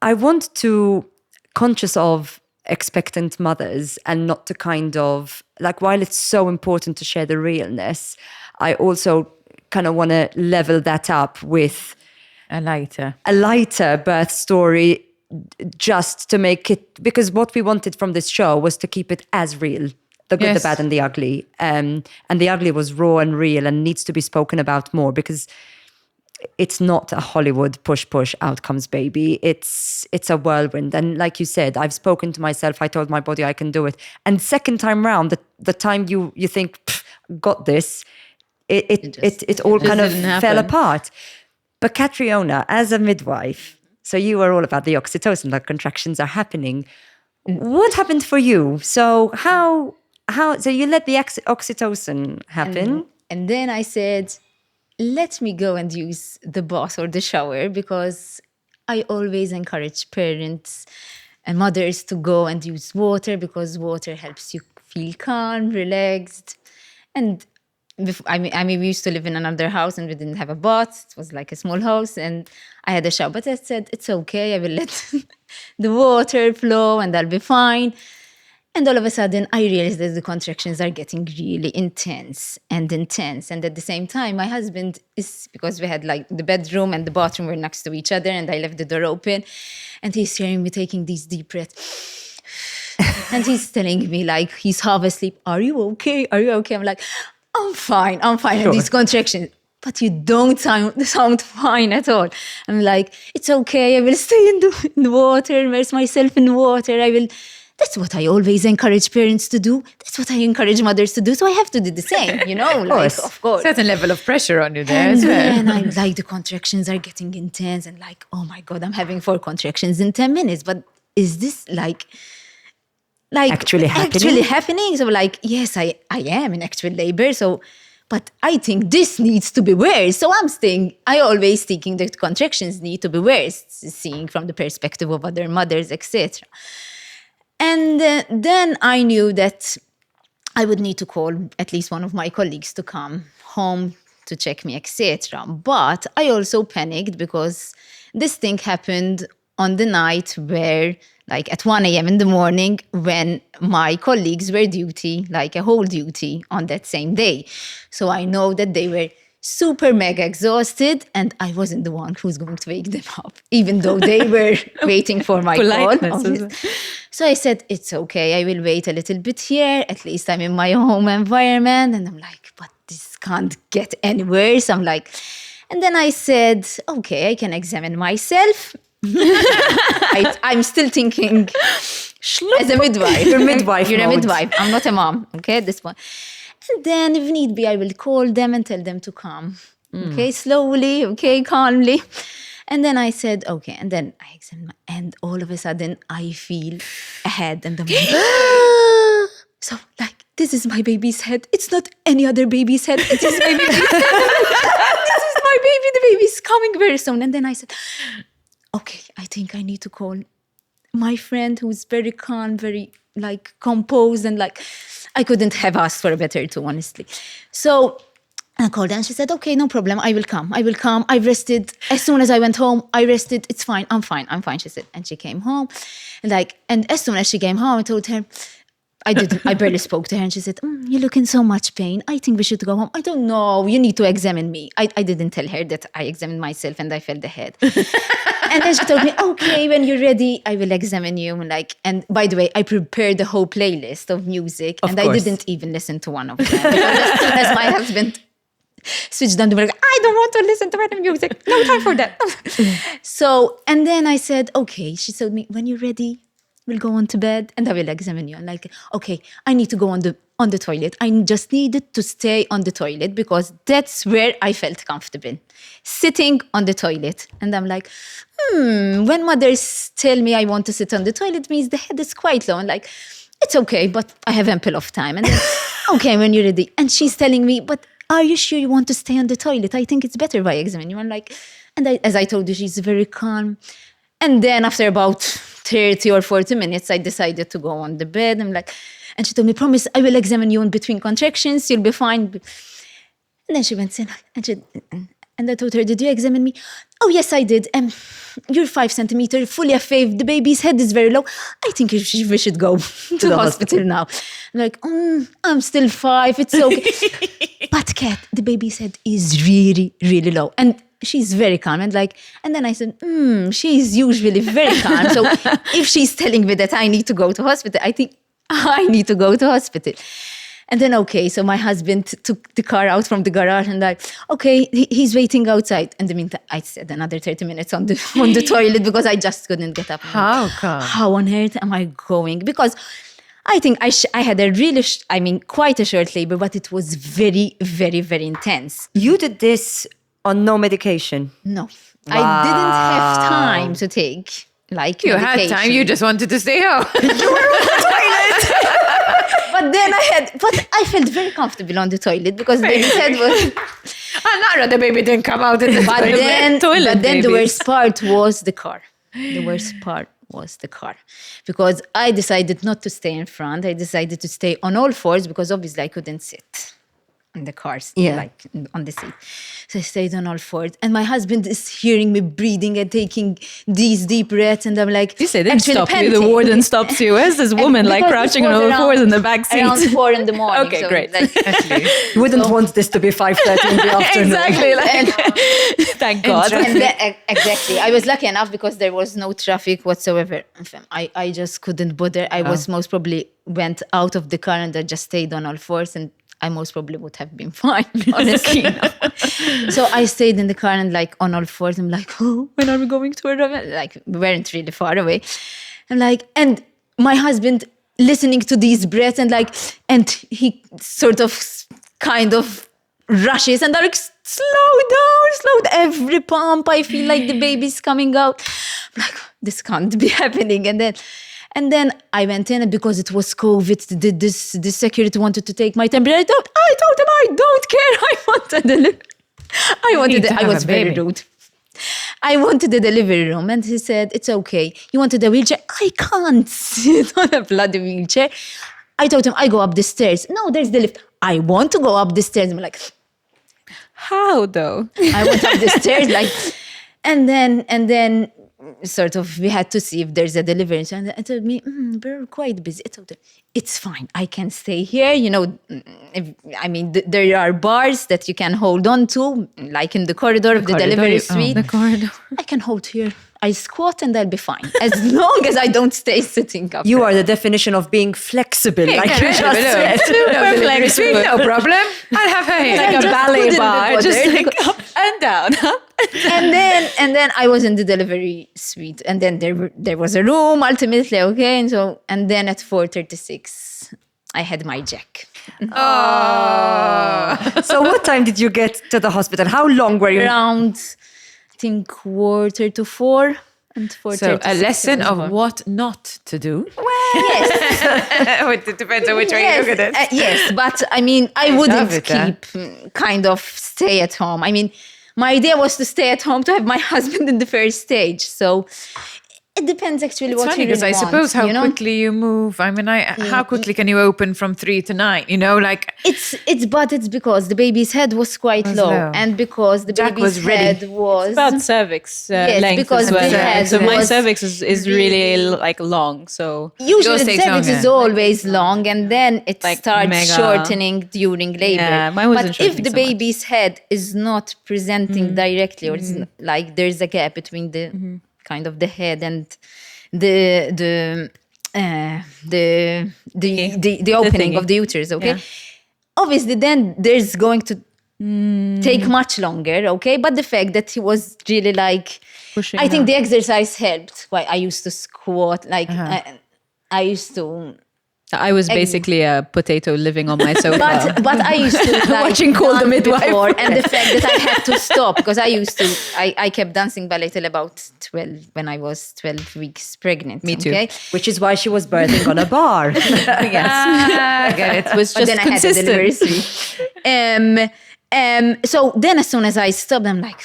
I want to conscious of expectant mothers and not to kind of like, while it's so important to share the realness, I also kind of want to level that up with A a lighter birth story, just to make it, because what we wanted from this show was to keep it as real, the good, Yes. the bad and the ugly. And the ugly was raw and real and needs to be spoken about more, because it's not a Hollywood push outcomes baby. It's a whirlwind. And like you said, I've spoken to myself. I told my body I can do it. And second time round, the time you think, got this, it all kind of didn't happen. fell apart. But Catriona, as a midwife, so you are all about the oxytocin, the contractions are happening. What happened for you? So how so you let the oxytocin happen? And then I said, let me go and use the bath or the shower, because I always encourage parents and mothers to go and use water, because water helps you feel calm, relaxed. And we used to live in another house and we didn't have a bath. It was like a small house and I had a shower. But I said, it's okay, I will let the water flow and I'll be fine. And all of a sudden, I realized that the contractions are getting really intense. And at the same time, my husband is, because we had like the bedroom and the bathroom were next to each other, and I left the door open. And he's hearing me taking these deep breaths. And he's telling me, like, he's half asleep, are you okay? Are you okay? I'm like, I'm fine. Sure. And these contractions, but you don't sound fine at all. I'm like, it's okay. I will stay in the water, immerse myself in water. That's what I always encourage parents to do. That's what I encourage mothers to do. So I have to do the same, of course. certain level of pressure on you there And as well. then I'm like, the contractions are getting intense and like, oh my God, I'm having 4 contractions in 10 minutes. But is this like Actually happening? So like, yes, I am in actual labor. So, but I think this needs to be worse. So I always thinking that contractions need to be worse, seeing from the perspective of other mothers, etc. And then I knew that I would need to call at least one of my colleagues to come home to check me, etc. But I also panicked because this thing happened on the night where, like at 1 a.m. in the morning, when my colleagues were duty, like a whole duty on that same day. So I know that they were super mega exhausted and I wasn't the one who's going to wake them up, even though they were waiting for my call. So I said, it's okay, I will wait a little bit here. At least I'm in my home environment. And I'm like, but this can't get any worse. I'm like, And then I said, okay, I can examine myself. I'm still thinking as a midwife. You're midwife You're a mode. midwife. I'm not a mom. Okay, at this point. And then if need be, I will call them and tell them to come. Okay, slowly, okay, calmly. And then I said, okay. And then I examined and all of a sudden I feel a head and I'm like, so like, this is my baby's head. It's not any other baby's head. It is my baby's head. This is my baby. The baby's coming very soon. And then I said, okay, I think I need to call my friend who's very calm, very like composed, and like I couldn't have asked for a better too, honestly. So I called her and she said, okay, no problem. I will come. I've rested. As soon as I went home, I rested. It's fine. I'm fine, she said. And she came home. And as soon as she came home, I told her, I barely spoke to her. And she said, you look in so much pain. I think we should go home. I don't know. You need to examine me. I didn't tell her that I examined myself and I felt the head. And then she told me, okay, when you're ready, I will examine you. And by the way, I prepared the whole playlist of music. Of and course. I didn't even listen to one of them. Because as soon as my husband switched on the music, I don't want to listen to any music. No time for that. So, and then I said, okay. She told me, when you're ready, we'll go on to bed and I will examine you. I'm like, okay, I need to go on the toilet. I just needed to stay on the toilet because that's where I felt comfortable. Sitting on the toilet. And I'm like, when mothers tell me I want to sit on the toilet, means the head is quite low. And like, it's okay, but I have ample of time. And then, okay, when you're ready. And she's telling me, but are you sure you want to stay on the toilet? I think it's better if I examine you. I'm like, as I told you, she's very calm. And then after about 30 or 40 minutes, I decided to go on the bed. I'm like, and she told me, promise, I will examine you in between contractions. You'll be fine. And then she went in and I told her, did you examine me? Oh, yes, I did. You're 5 centimeters, fully affave. The baby's head is very low. I think we should go to the hospital now. I'm like, I'm still 5. It's okay. But Kat, the baby's head is really, really low. And she's very calm. And then I said, she's usually very calm. So if she's telling me that I need to go to hospital, I think I need to go to hospital. And then, okay, so my husband took the car out from the garage and okay, he's waiting outside. And in the meantime, I said another 30 minutes on the toilet because I just couldn't get up. How come? How on earth am I going? Because I think I had a really, quite a short labor, but it was very, very, very intense. You did this on no medication? No. I didn't have time to take You medication. had time, you just wanted to stay home. But then I felt very comfortable on the toilet because the baby's head was... The baby didn't come out in the But then toilet. the worst part was the car. The worst part was the car. Because I decided not to stay in front. I decided to stay on all fours because obviously I couldn't sit in the cars, on the seat. So I stayed on all fours. And my husband is hearing me breathing and taking these deep breaths. And I'm like, You say they didn't actually stop you. panting. The warden stops you. Where's this woman Because crouching this on was all fours in the back seat? Around 4 in the morning. Okay, so great. You wouldn't want this to be 5:30 in the afternoon. Exactly. Thank God. And then, exactly. I was lucky enough because there was no traffic whatsoever. I just couldn't bother. I was most probably went out of the car and I just stayed on all fours and I most probably would have been fine, honestly. So I stayed in the car and on all fours. I'm like, when are we going to a we weren't really far away. And my husband listening to these breaths and he sort of kind of rushes and they're like, slow down. Every pump, I feel like the baby's coming out. I'm like, this can't be happening. And then I went in and because it was COVID, the security wanted to take my temperature. I told them I don't care. I was very rude. I wanted the delivery room and he said, it's okay. You wanted a wheelchair? I can't sit on a bloody wheelchair. I told him, I go up the stairs. No, there's the lift. I want to go up the stairs. I'm like, How though? I went up the stairs and then sort of we had to see if there's a delivery. And I told me, we're quite busy. It's fine. I can stay here. There are bars that you can hold on to, like in the corridor of the delivery suite. The corridor. I can hold here. I squat and I'll be fine. As long as I don't stay sitting up. You are the definition of being flexible, like you just said. No problem. I'll have her here. Like a ballet bar. Just up. A and down. and then I was in the delivery suite, and then there was a room ultimately, okay, and then at 4:36 I had my jack. So what time did you get to the hospital? How long were you? Around, I think 3:45 and 4:36. So a lesson was of born. what not to do. Yes. It depends on which way you look at it. Yes, but I mean, I love wouldn't it, huh? keep kind of stay at home. I mean, my idea was to stay at home to have my husband in the first stage. So it depends actually It's what funny you because really I want, suppose how you know? quickly you move. I mean, how quickly can you open from 3 to 9? You know, like It's because the baby's head was quite Was low, low. and because the Jack baby's was ready. head was About cervix Yes, length because as well. the head So my was cervix is really like long. So usually Yours the takes cervix is longer. always long, and then it Like starts mega. shortening during labor. Yeah, mine wasn't but if shortening the so much. baby's head is not presenting directly, or it's like there's a gap between the kind of the head and the opening thingy. of the uterus, okay? Yeah. Obviously, then there's going to take much longer, okay? But the fact that he was really like, Pushing I think out. the exercise helped. Why I used to squat, like I used to. I was basically a potato living on my sofa. But I used to like Watching Call the dance Midwife. before, and the fact that I had to stop because I kept dancing ballet till about 12 when I was 12 weeks pregnant. Me too. Okay? Which is why she was birthing on a bar. I get it. It was But just then I had a delivery consistent. suite. So then as soon as I stopped, I'm like,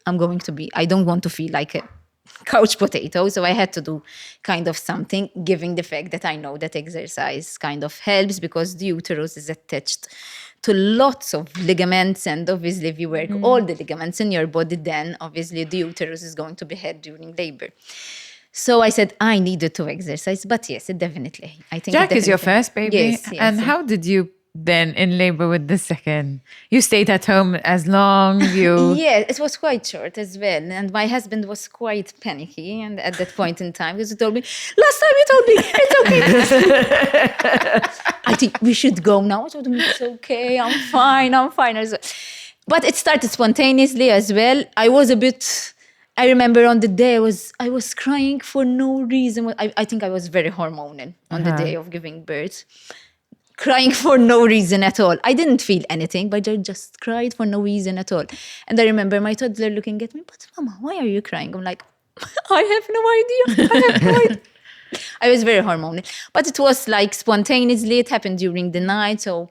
I don't want to feel like a couch potato. So I had to do kind of something, given the fact that I know that exercise kind of helps because the uterus is attached to lots of ligaments. And obviously if you work all the ligaments in your body, then obviously the uterus is going to be held during labor. So I said I needed to exercise, but yes, it definitely. I think Jack it is your definitely- first baby. Yes, yes. And how did you then in labor with the second? You stayed at home as long? You Yeah, it was quite short as well. And my husband was quite panicky and at that point in time because he told me, last time you told me, it's okay. I think we should go now. I told him, it's okay, I'm fine. I was- But it started spontaneously as well. I remember on the day I was crying for no reason. I think I was very hormonal on the day of giving birth. Crying for no reason at all. I didn't feel anything, but I just cried for no reason at all. And I remember my toddler looking at me, but Mama, why are you crying? I'm like, I have no idea. I have no idea. I was very hormonal. But it was like spontaneously, it happened during the night. So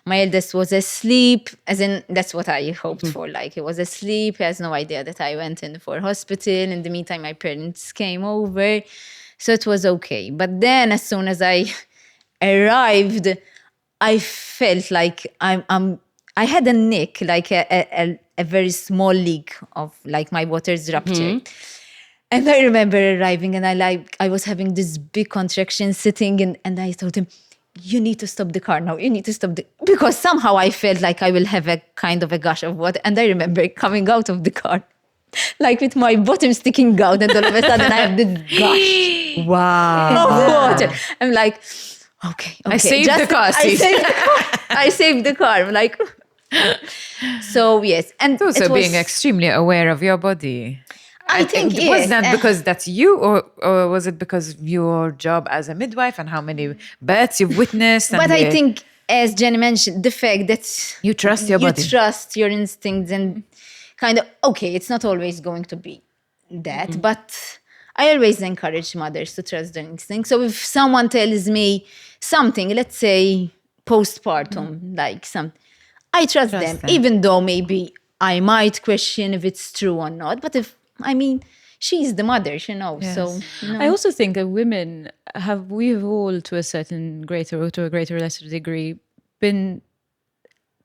my eldest was asleep, as in that's what I hoped for. Like he was asleep, he has no idea that I went in for hospital. In the meantime, my parents came over. So it was okay. But then as soon as I arrived, I felt like I had a nick, like a very small leak of like my waters ruptured. And I remember arriving and I was having this big contraction sitting and I told him, you need to stop the car now. You need to stop because somehow I felt like I will have a kind of a gush of water. And I remember coming out of the car, like with my bottom sticking out, and all of a sudden I have this gush Wow. of water. I'm like, okay. I saved the car seat. I saved the car. I'm like, so yes. And also it was, being extremely aware of your body. I think, Was yes. that because that's you, or was it because of your job as a midwife and how many births you've witnessed? But I think, as Jenny mentioned, the fact that you trust your body. You trust your instincts and kind of, okay, it's not always going to be that, but I always encourage mothers to trust their instincts. So if someone tells me something, let's say postpartum, like I trust them, even though maybe I might question if it's true or not. But she's the mother, you know. Yes. So I also think that women we've all, to a certain greater or to a greater or lesser degree, been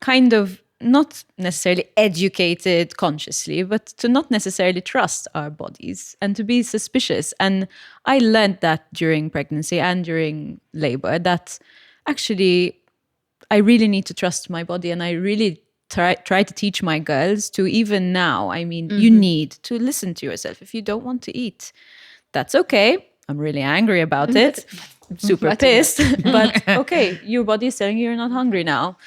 kind of not necessarily educated consciously, but to not necessarily trust our bodies and to be suspicious. And I learned that during pregnancy and during labor, that actually I really need to trust my body, and I really try to teach my girls to, even now, you need to listen to yourself. If you don't want to eat, that's okay. I'm really angry about it. I'm super pissed. But okay, your body is telling you you're not hungry now.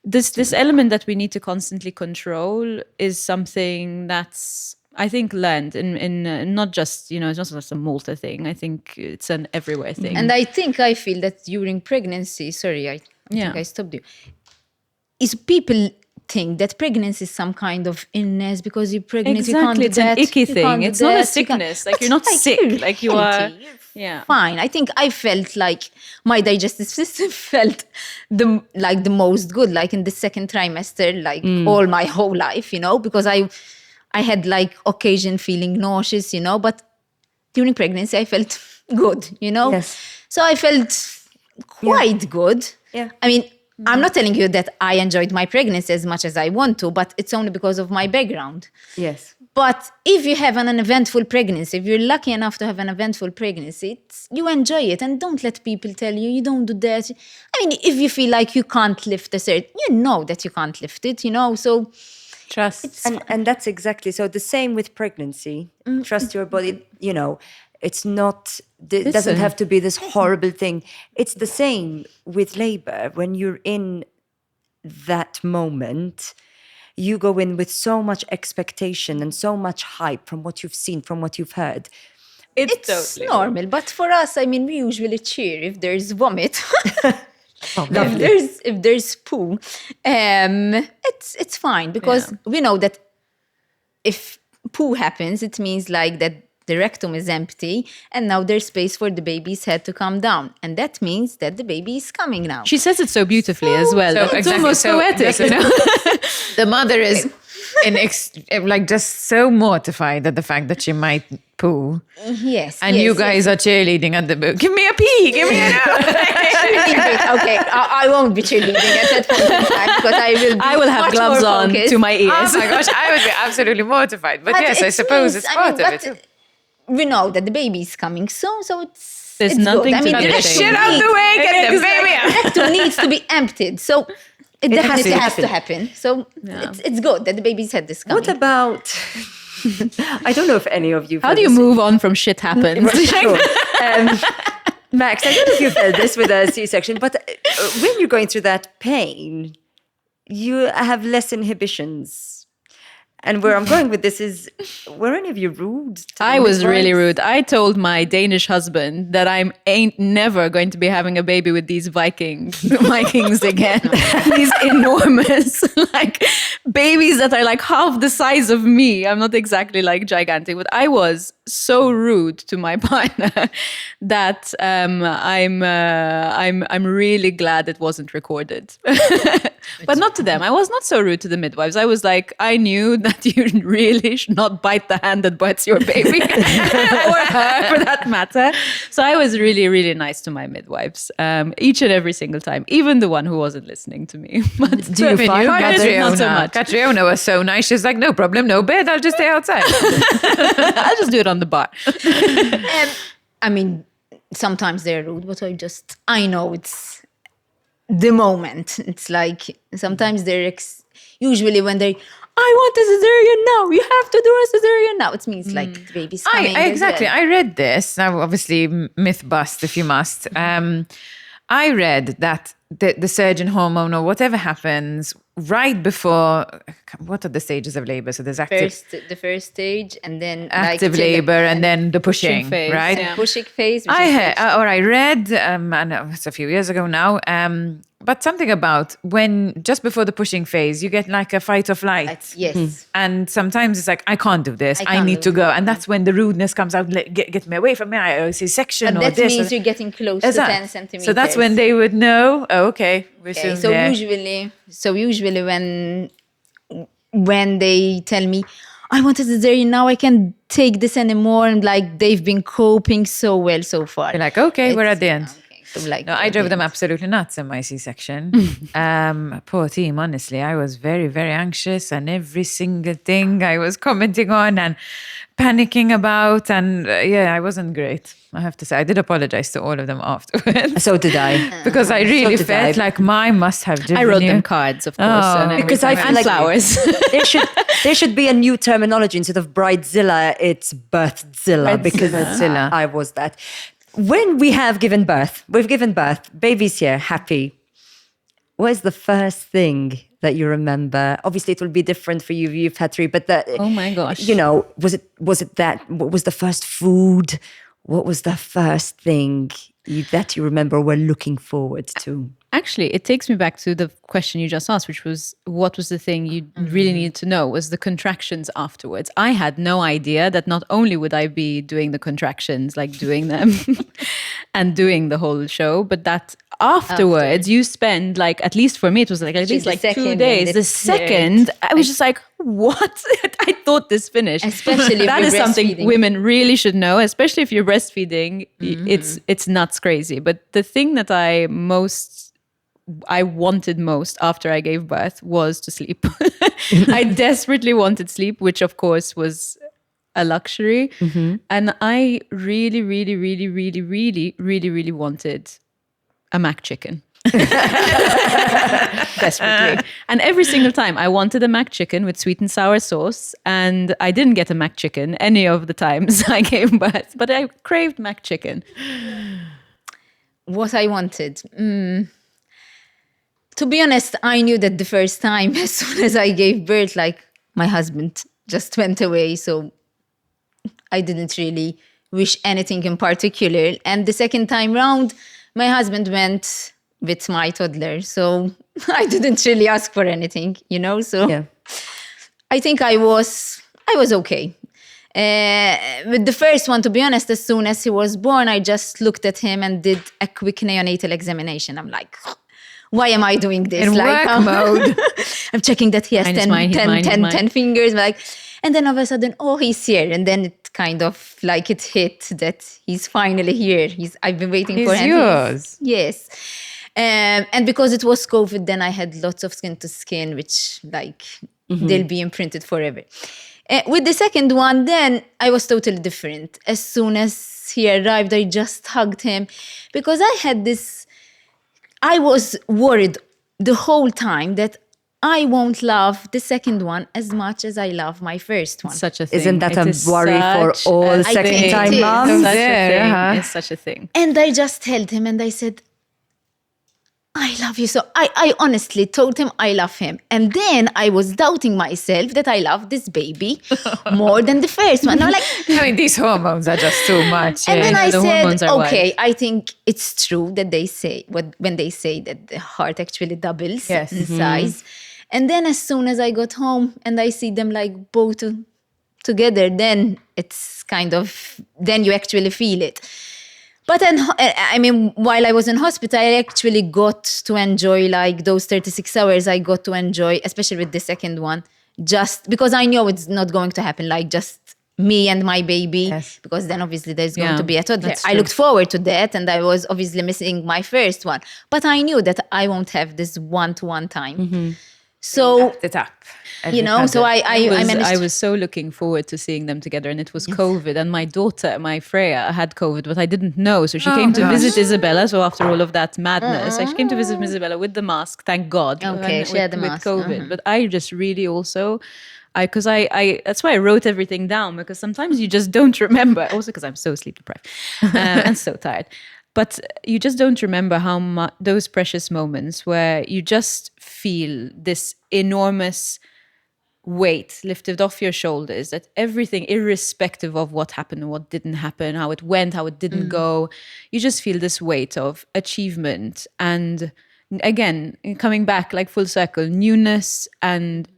this element that we need to constantly control is something that's, I think, learned in not just, it's not just a Malta thing. I think it's an everywhere thing. And I feel that during pregnancy, sorry, I think I stopped you, is people think that pregnancy is some kind of illness because you're pregnant, you can't do it's that, an icky you thing. can't do It's not a that, you can't- sickness. Like But you're not sick. you're Like you are. healthy, you're fine. I think I felt like my digestive system felt the most good, like in the second trimester, like all my whole life, because I had like occasion feeling nauseous, but during pregnancy I felt good, Yes. So I felt quite good. Yeah. I mean, I'm not telling you that I enjoyed my pregnancy as much as I want to, but it's only because of my background. Yes. But if you have an eventful pregnancy, if you're lucky enough to have an eventful pregnancy, you enjoy it, and don't let people tell you don't do that. I mean, if you feel like you can't lift a cert, you know that you can't lift it, so Trust. And that's exactly so. The same with pregnancy. Trust your body. It's not. It doesn't have to be this horrible thing. It's the same with labor. When you're in that moment, you go in with so much expectation and so much hype from what you've seen, from what you've heard. it's totally normal. But for us, I mean, we usually cheer if there's vomit. If there's poo, it's fine, because we know that if poo happens, it means like that the rectum is empty and now there's space for the baby's head to come down, and that means that the baby is coming now. She says it so beautifully as well. So It's exactly. almost So poetic, this is- The mother is just so mortified at the fact that she might poo. Yes. And you guys are cheerleading at the book. Give me a pee, give me a Okay, I won't be cheerleading at that point in time, because I will have much gloves more on focused. to my ears. Oh my gosh, I would be absolutely mortified. But yes, I it suppose means- it's part of but it. We know that the baby is coming soon, so it's There's it's nothing good. I to mean, be the ashamed Shit out the way, get the baby out. rectum needs to be emptied, so it definitely has to happen. So it's good that the baby's head is coming. What about? I don't know if any of you. How do you move on from shit happens? Sure. Max, I don't know if you felt this with a C-section, but when you're going through that pain, you have less inhibitions. And where I'm going with this is, were any of you rude? to I the was really midwives? rude. I told my Danish husband that I ain't never going to be having a baby with these Vikings again. These enormous, like babies that are like half the size of me. I'm not exactly like gigantic, but I was so rude to my partner that I'm really glad it wasn't recorded. But not to them. I was not so rude to the midwives. I was like, I knew that you really should not bite the hand that bites your baby, or her for that matter. So I was really, really nice to my midwives, each and every single time, even the one who wasn't listening to me. But Do you find partners, not so much. Catriona was so nice. She's like, no problem, no bed. I'll just stay outside. I'll just do it on the bar. I mean, sometimes they're rude, but I know it's the moment. It's like sometimes they're usually when they, I want a cesarean now. You have to do a cesarean now. It means like the baby's coming. Exactly. as well. I read this. Now, obviously, myth bust if you must. I read that the surgeon hormone or whatever happens right before, what are the stages of labor? So there's The first stage, and then active like, labor, and then the pushing phase, right? yeah. pushing phase. which I is heard, or I read, and it's a few years ago now, but something about when just before the pushing phase, you get like a fight or flight. yes. And sometimes it's like, I can't do this. I I can't need do to go. And that's when the rudeness comes out. Get me away from me. I see section But or that this. means or- you're getting close to Exact. 10 centimeters. So that's when they would know. Oh, okay, we're Okay, soon so there. usually when they tell me, I want a cesarean now, I can't take this anymore, and like they've been coping so well so far. You're like, okay, we're at the end. Okay, so like, No, I drove them absolutely nuts in my C-section. Poor team, honestly. I was very, very anxious, and every single thing I was commenting on and panicking about. And I wasn't great, I have to say. I did apologize to all of them afterwards. So did I. Because I really did felt I. like mine must have driven I wrote you. them cards, of course, Oh. and Because I everything, feel and like flowers. there should be a new terminology. Instead of bridezilla, it's birthzilla, because Birthzilla. I was that. When we've given birth, baby's here, happy. What is the first thing that you remember? Obviously, it will be different for you. You've had 3, but Oh my gosh. you know, was it that? What was the first food? What was the first thing that you remember were looking forward to? Actually, it takes me back to the question you just asked, which was, what was the thing you really needed to know? Was the contractions afterwards. I had no idea that not only would I be doing the contractions, like doing them and doing the whole show, but that afterwards you spend, like, at least for me, it was like at least like 2 days. The second, I was just like, what? I thought this finished. Especially if that you're is something breastfeeding. women really should know, especially if you're breastfeeding. It's nuts crazy. But the thing that I wanted most after I gave birth was to sleep. I desperately wanted sleep, which of course was a luxury. And I really, really, really, really, really, really, really wanted a mac chicken. Desperately. And every single time I wanted a mac chicken with sweet and sour sauce, and I didn't get a mac chicken any of the times I gave birth, but I craved mac chicken. What I wanted. To be honest, I knew that the first time, as soon as I gave birth, like, my husband just went away. So I didn't really wish anything in particular. And the second time round, my husband went with my toddler. So I didn't really ask for anything, you know? So Yeah. I think I was okay. With the first one, to be honest, as soon as he was born, I just looked at him and did a quick neonatal examination. I'm like, why am I doing this? In like, work mode. I'm checking that he has Mine is 10, mine, he's 10, mine, he's 10, mine. 10 fingers. Like, and then all of a sudden, oh, he's here. And then it kind of like it hit that he's finally here. I've been waiting for He's him. yours. Yes. And because it was COVID, then I had lots of skin to skin, which like they'll be imprinted forever. With the second one, then I was totally different. As soon as he arrived, I just hugged him because I was worried the whole time that I won't love the second one as much as I love my first one. Such a thing. Isn't that It a is worry for such all a second-time thing. moms? It's such a There, thing. uh-huh. It's such a thing. And I just held him and I said, I love you so. I honestly told him I love him. And then I was doubting myself that I love this baby more than the first one. I'm like, I mean, these hormones are just too much. and then I the hormones said, are okay, wild. I think it's true that they say, when they say that the heart actually doubles Yes. in size. And then as soon as I got home and I see them like both together, then it's kind of, then you actually feel it. But then, I mean, while I was in hospital, I actually got to enjoy like those 36 hours I got to enjoy, especially with the second one, just because I know it's not going to happen, like just me and my baby, Yes. because then obviously there's going Yeah, to be a toddler. that's I true. looked forward to that and I was obviously missing my first one. But I knew that I won't have this one-to-one time. So, Wrapped it up. you know, so I managed I was so looking forward to seeing them together, and it was COVID, and my daughter, my Freya, had COVID, but I didn't know. So she came to visit Isabella. So after all of that madness, she came to visit Isabella with the mask, thank God. Okay, and she had the with mask, COVID. But I just really also, because I that's why I wrote everything down, because sometimes you just don't remember. Also because I'm so sleep deprived and so tired. But you just don't remember how much those precious moments where you just feel this enormous weight lifted off your shoulders, that everything, irrespective of what happened and what didn't happen, how it went, how it didn't go, you just feel this weight of achievement. And again, coming back like full circle, newness and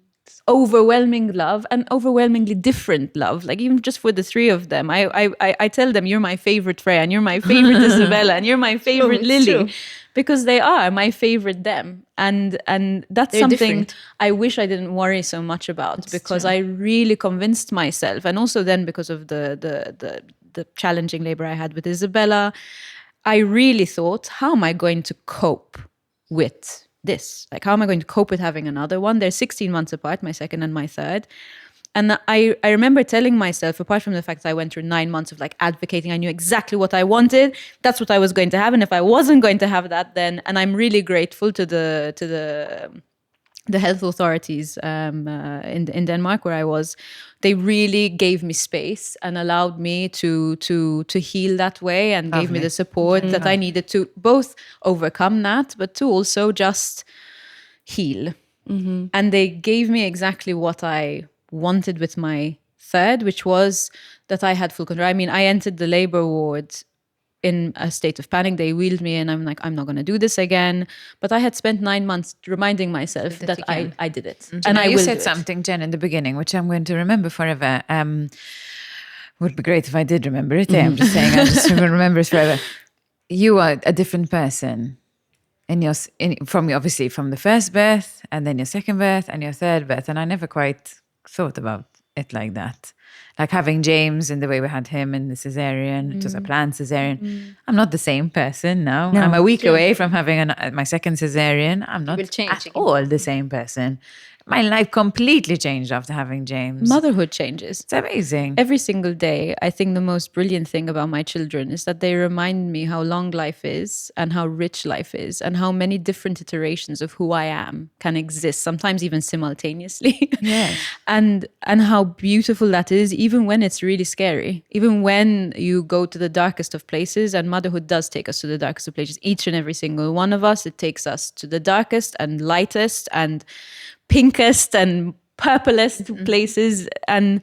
overwhelming love, and overwhelmingly different love. Like even just for the three of them, I tell them, you're my favorite Freya, and you're my favorite Isabella, and you're my favorite Lily, true. because they are my favorite them. And that's They're something different. I wish I didn't worry so much about, because I really convinced myself, and also then because of the challenging labor I had with Isabella, I really thought, how am I going to cope with this? Like, how am I going to cope with having another one? They're 16 months apart, my second and my third. And I remember telling myself, apart from the fact that I went through 9 months of like advocating, I knew exactly what I wanted. That's what I was going to have. And if I wasn't going to have that, then, and I'm really grateful to the health authorities in Denmark where I was, they really gave me space and allowed me to heal that way, and gave me the support that I needed to both overcome that, but to also just heal. And they gave me exactly what I wanted with my third, which was that I had full control. I mean, I entered the labor ward in a state of panic. They wheeled me and I'm like, I'm not going to do this again. But I had spent 9 months reminding myself that I did it. And You will said do it. something, Jen, in the beginning, which I'm going to remember forever. Would be great if I did remember it. I'm just saying, I'm just going to remember it forever. You are a different person obviously from the first birth, and then your second birth, and your third birth. And I never quite thought about it like that. Like having James in the way we had him in the cesarean, it was a planned cesarean. I'm not the same person now. I'm a week away from having my second cesarean. I'm not will change at again. all the same person. My life completely changed after having James. Motherhood changes. It's amazing. Every single day, I think the most brilliant thing about my children is that they remind me how long life is and how rich life is and how many different iterations of who I am can exist, sometimes even simultaneously. Yes. and how beautiful that is, even when it's really scary, even when you go to the darkest of places. And motherhood does take us to the darkest of places, each and every single one of us. It takes us to the darkest and lightest and pinkest and purplest places. And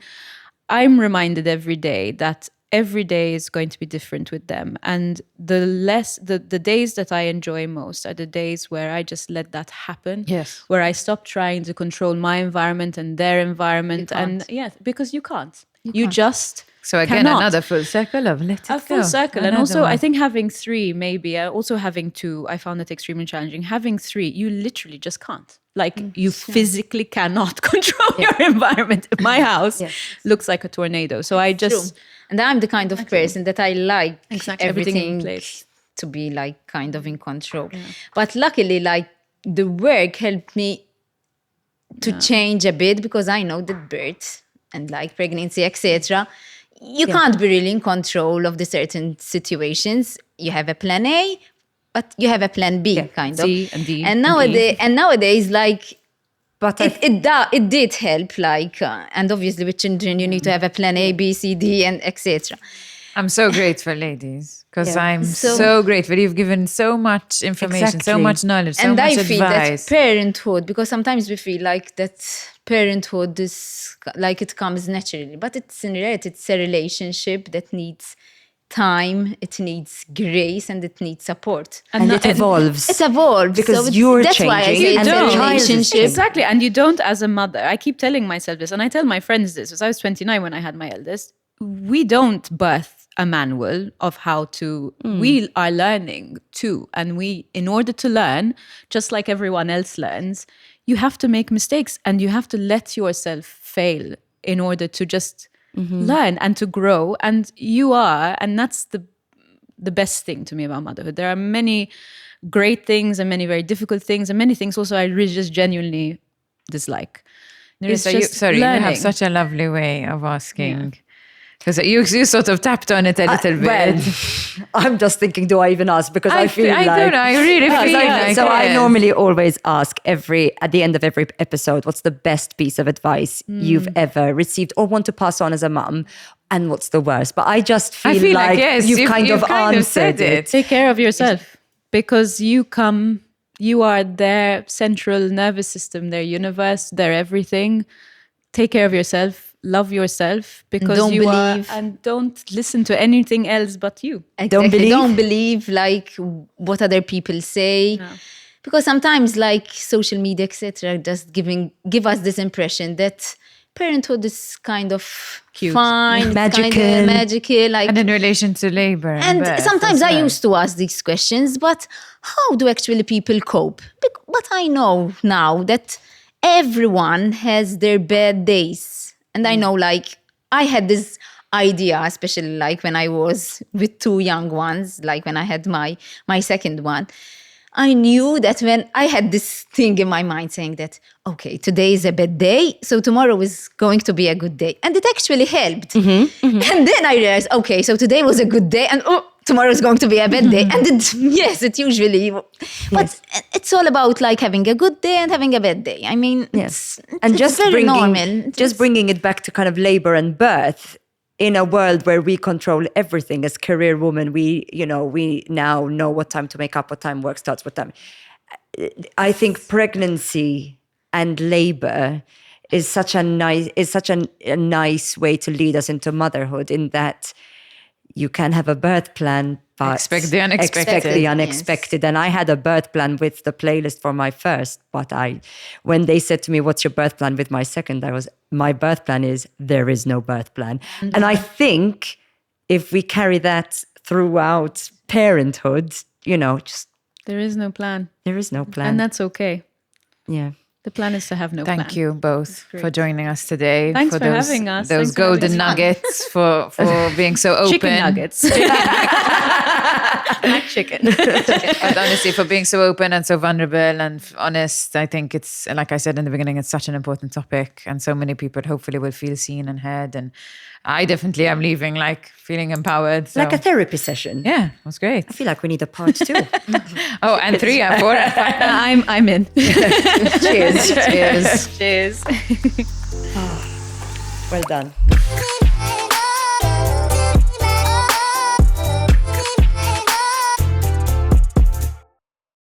I'm reminded every day that every day is going to be different with them. And the days that I enjoy most are the days where I just let that happen. Yes. Where I stop trying to control my environment and their environment. And because you can't. You just So again, cannot. another full circle of let it go. A full circle. And Another also, I one. think having three, maybe, also having two, I found it extremely challenging. Having three, you literally just can't. Like, you physically cannot control your environment. My house looks like a tornado. So I just... True. And I'm the kind of person that I like everything in everything place. to be like kind of in control. But luckily, like the work helped me to change a bit, because I know that birth and like pregnancy, etc., you can't be really in control of the certain situations. You have a plan A, but you have a plan B, kind of. C and D And and E. nowadays, like, But it did help, like, and obviously with children, you need to have a plan A, B, C, D, and etc. I'm so grateful, ladies, because I'm So- so grateful. You've given so much information, so Exactly. much knowledge, so And much I feel advice. that parenthood, because sometimes we feel like that parenthood is like it comes naturally, but it's in reality, it's a relationship that needs time, it needs grace, and it needs support. and it evolves. It evolves. Because it's- you're that's why I changing say and it's the a child is relationship. changing. Exactly. And you don't, as a mother, I keep telling myself this, and I tell my friends this, because I was 29 when I had my eldest. We don't birth a manual of how to, we are learning too. And in order to learn, just like everyone else learns, you have to make mistakes and you have to let yourself fail in order to just learn and to grow. And you are, and that's the best thing to me about motherhood. There are many great things and many very difficult things, and many things also I really just genuinely dislike. Nerissa, just you learning. have such a lovely way of asking. Because you sort of tapped on it a little bit. Well, I'm just thinking, do I even ask? Because I feel like... don't know, I really feel like So I it. normally always ask at the end of every episode, what's the best piece of advice you've ever received or want to pass on as a mum? And what's the worst? But I just feel, like yes, you've kind of said answered it. Take care of yourself, because you are their central nervous system, their universe, their everything. Take care of yourself, love yourself, because Don't you believe- are, and don't listen to anything else but you. Exactly. Don't believe like what other people say. Because sometimes like social media, etc., just give us this impression that parenthood is kind of Cute. fine, Magical. magical, like. And in relation to labor. And birth sometimes as I well. used to ask these questions, but how do actually people cope? But I know now that everyone has their bad days. And I know, like, I had this idea, especially like when I was with two young ones, like when I had my second one. I knew that when I had this thing in my mind saying that, okay, today is a bad day, so tomorrow is going to be a good day. And it actually helped. And then I realized, okay, so today was a good day, and tomorrow is going to be a bad day. And it usually, but it's all about like having a good day and having a bad day. I mean, And it's just very normal. bringing it back to kind of labor and birth. In a world where we control everything as career women, we now know what time to make up, what time work starts, what time. I think pregnancy and labor is such a nice way to lead us into motherhood, in that you can have a birth plan, but Expect the unexpected. expect the unexpected. And I had a birth plan with the playlist for my first, but when they said to me, "What's your birth plan with my second?" my birth plan is, there is no birth plan. And I think if we carry that throughout parenthood, just There is no plan. there is no plan. And that's okay. yeah. The plan is to have no plan. Thank you both for joining us today. Thanks for those, having us. Those Thanks for having golden us. nuggets, for being so open. Chicken nuggets. Black chicken. But honestly, for being so open and so vulnerable and honest, I think it's, like I said in the beginning, it's such an important topic, and so many people hopefully will feel seen and heard. And I definitely am leaving feeling empowered. So. Like a therapy session. Yeah, it was great. I feel like we need a part 2. Oh, and 3 and 4. I'm in. Cheers. Cheers. Cheers. Well done.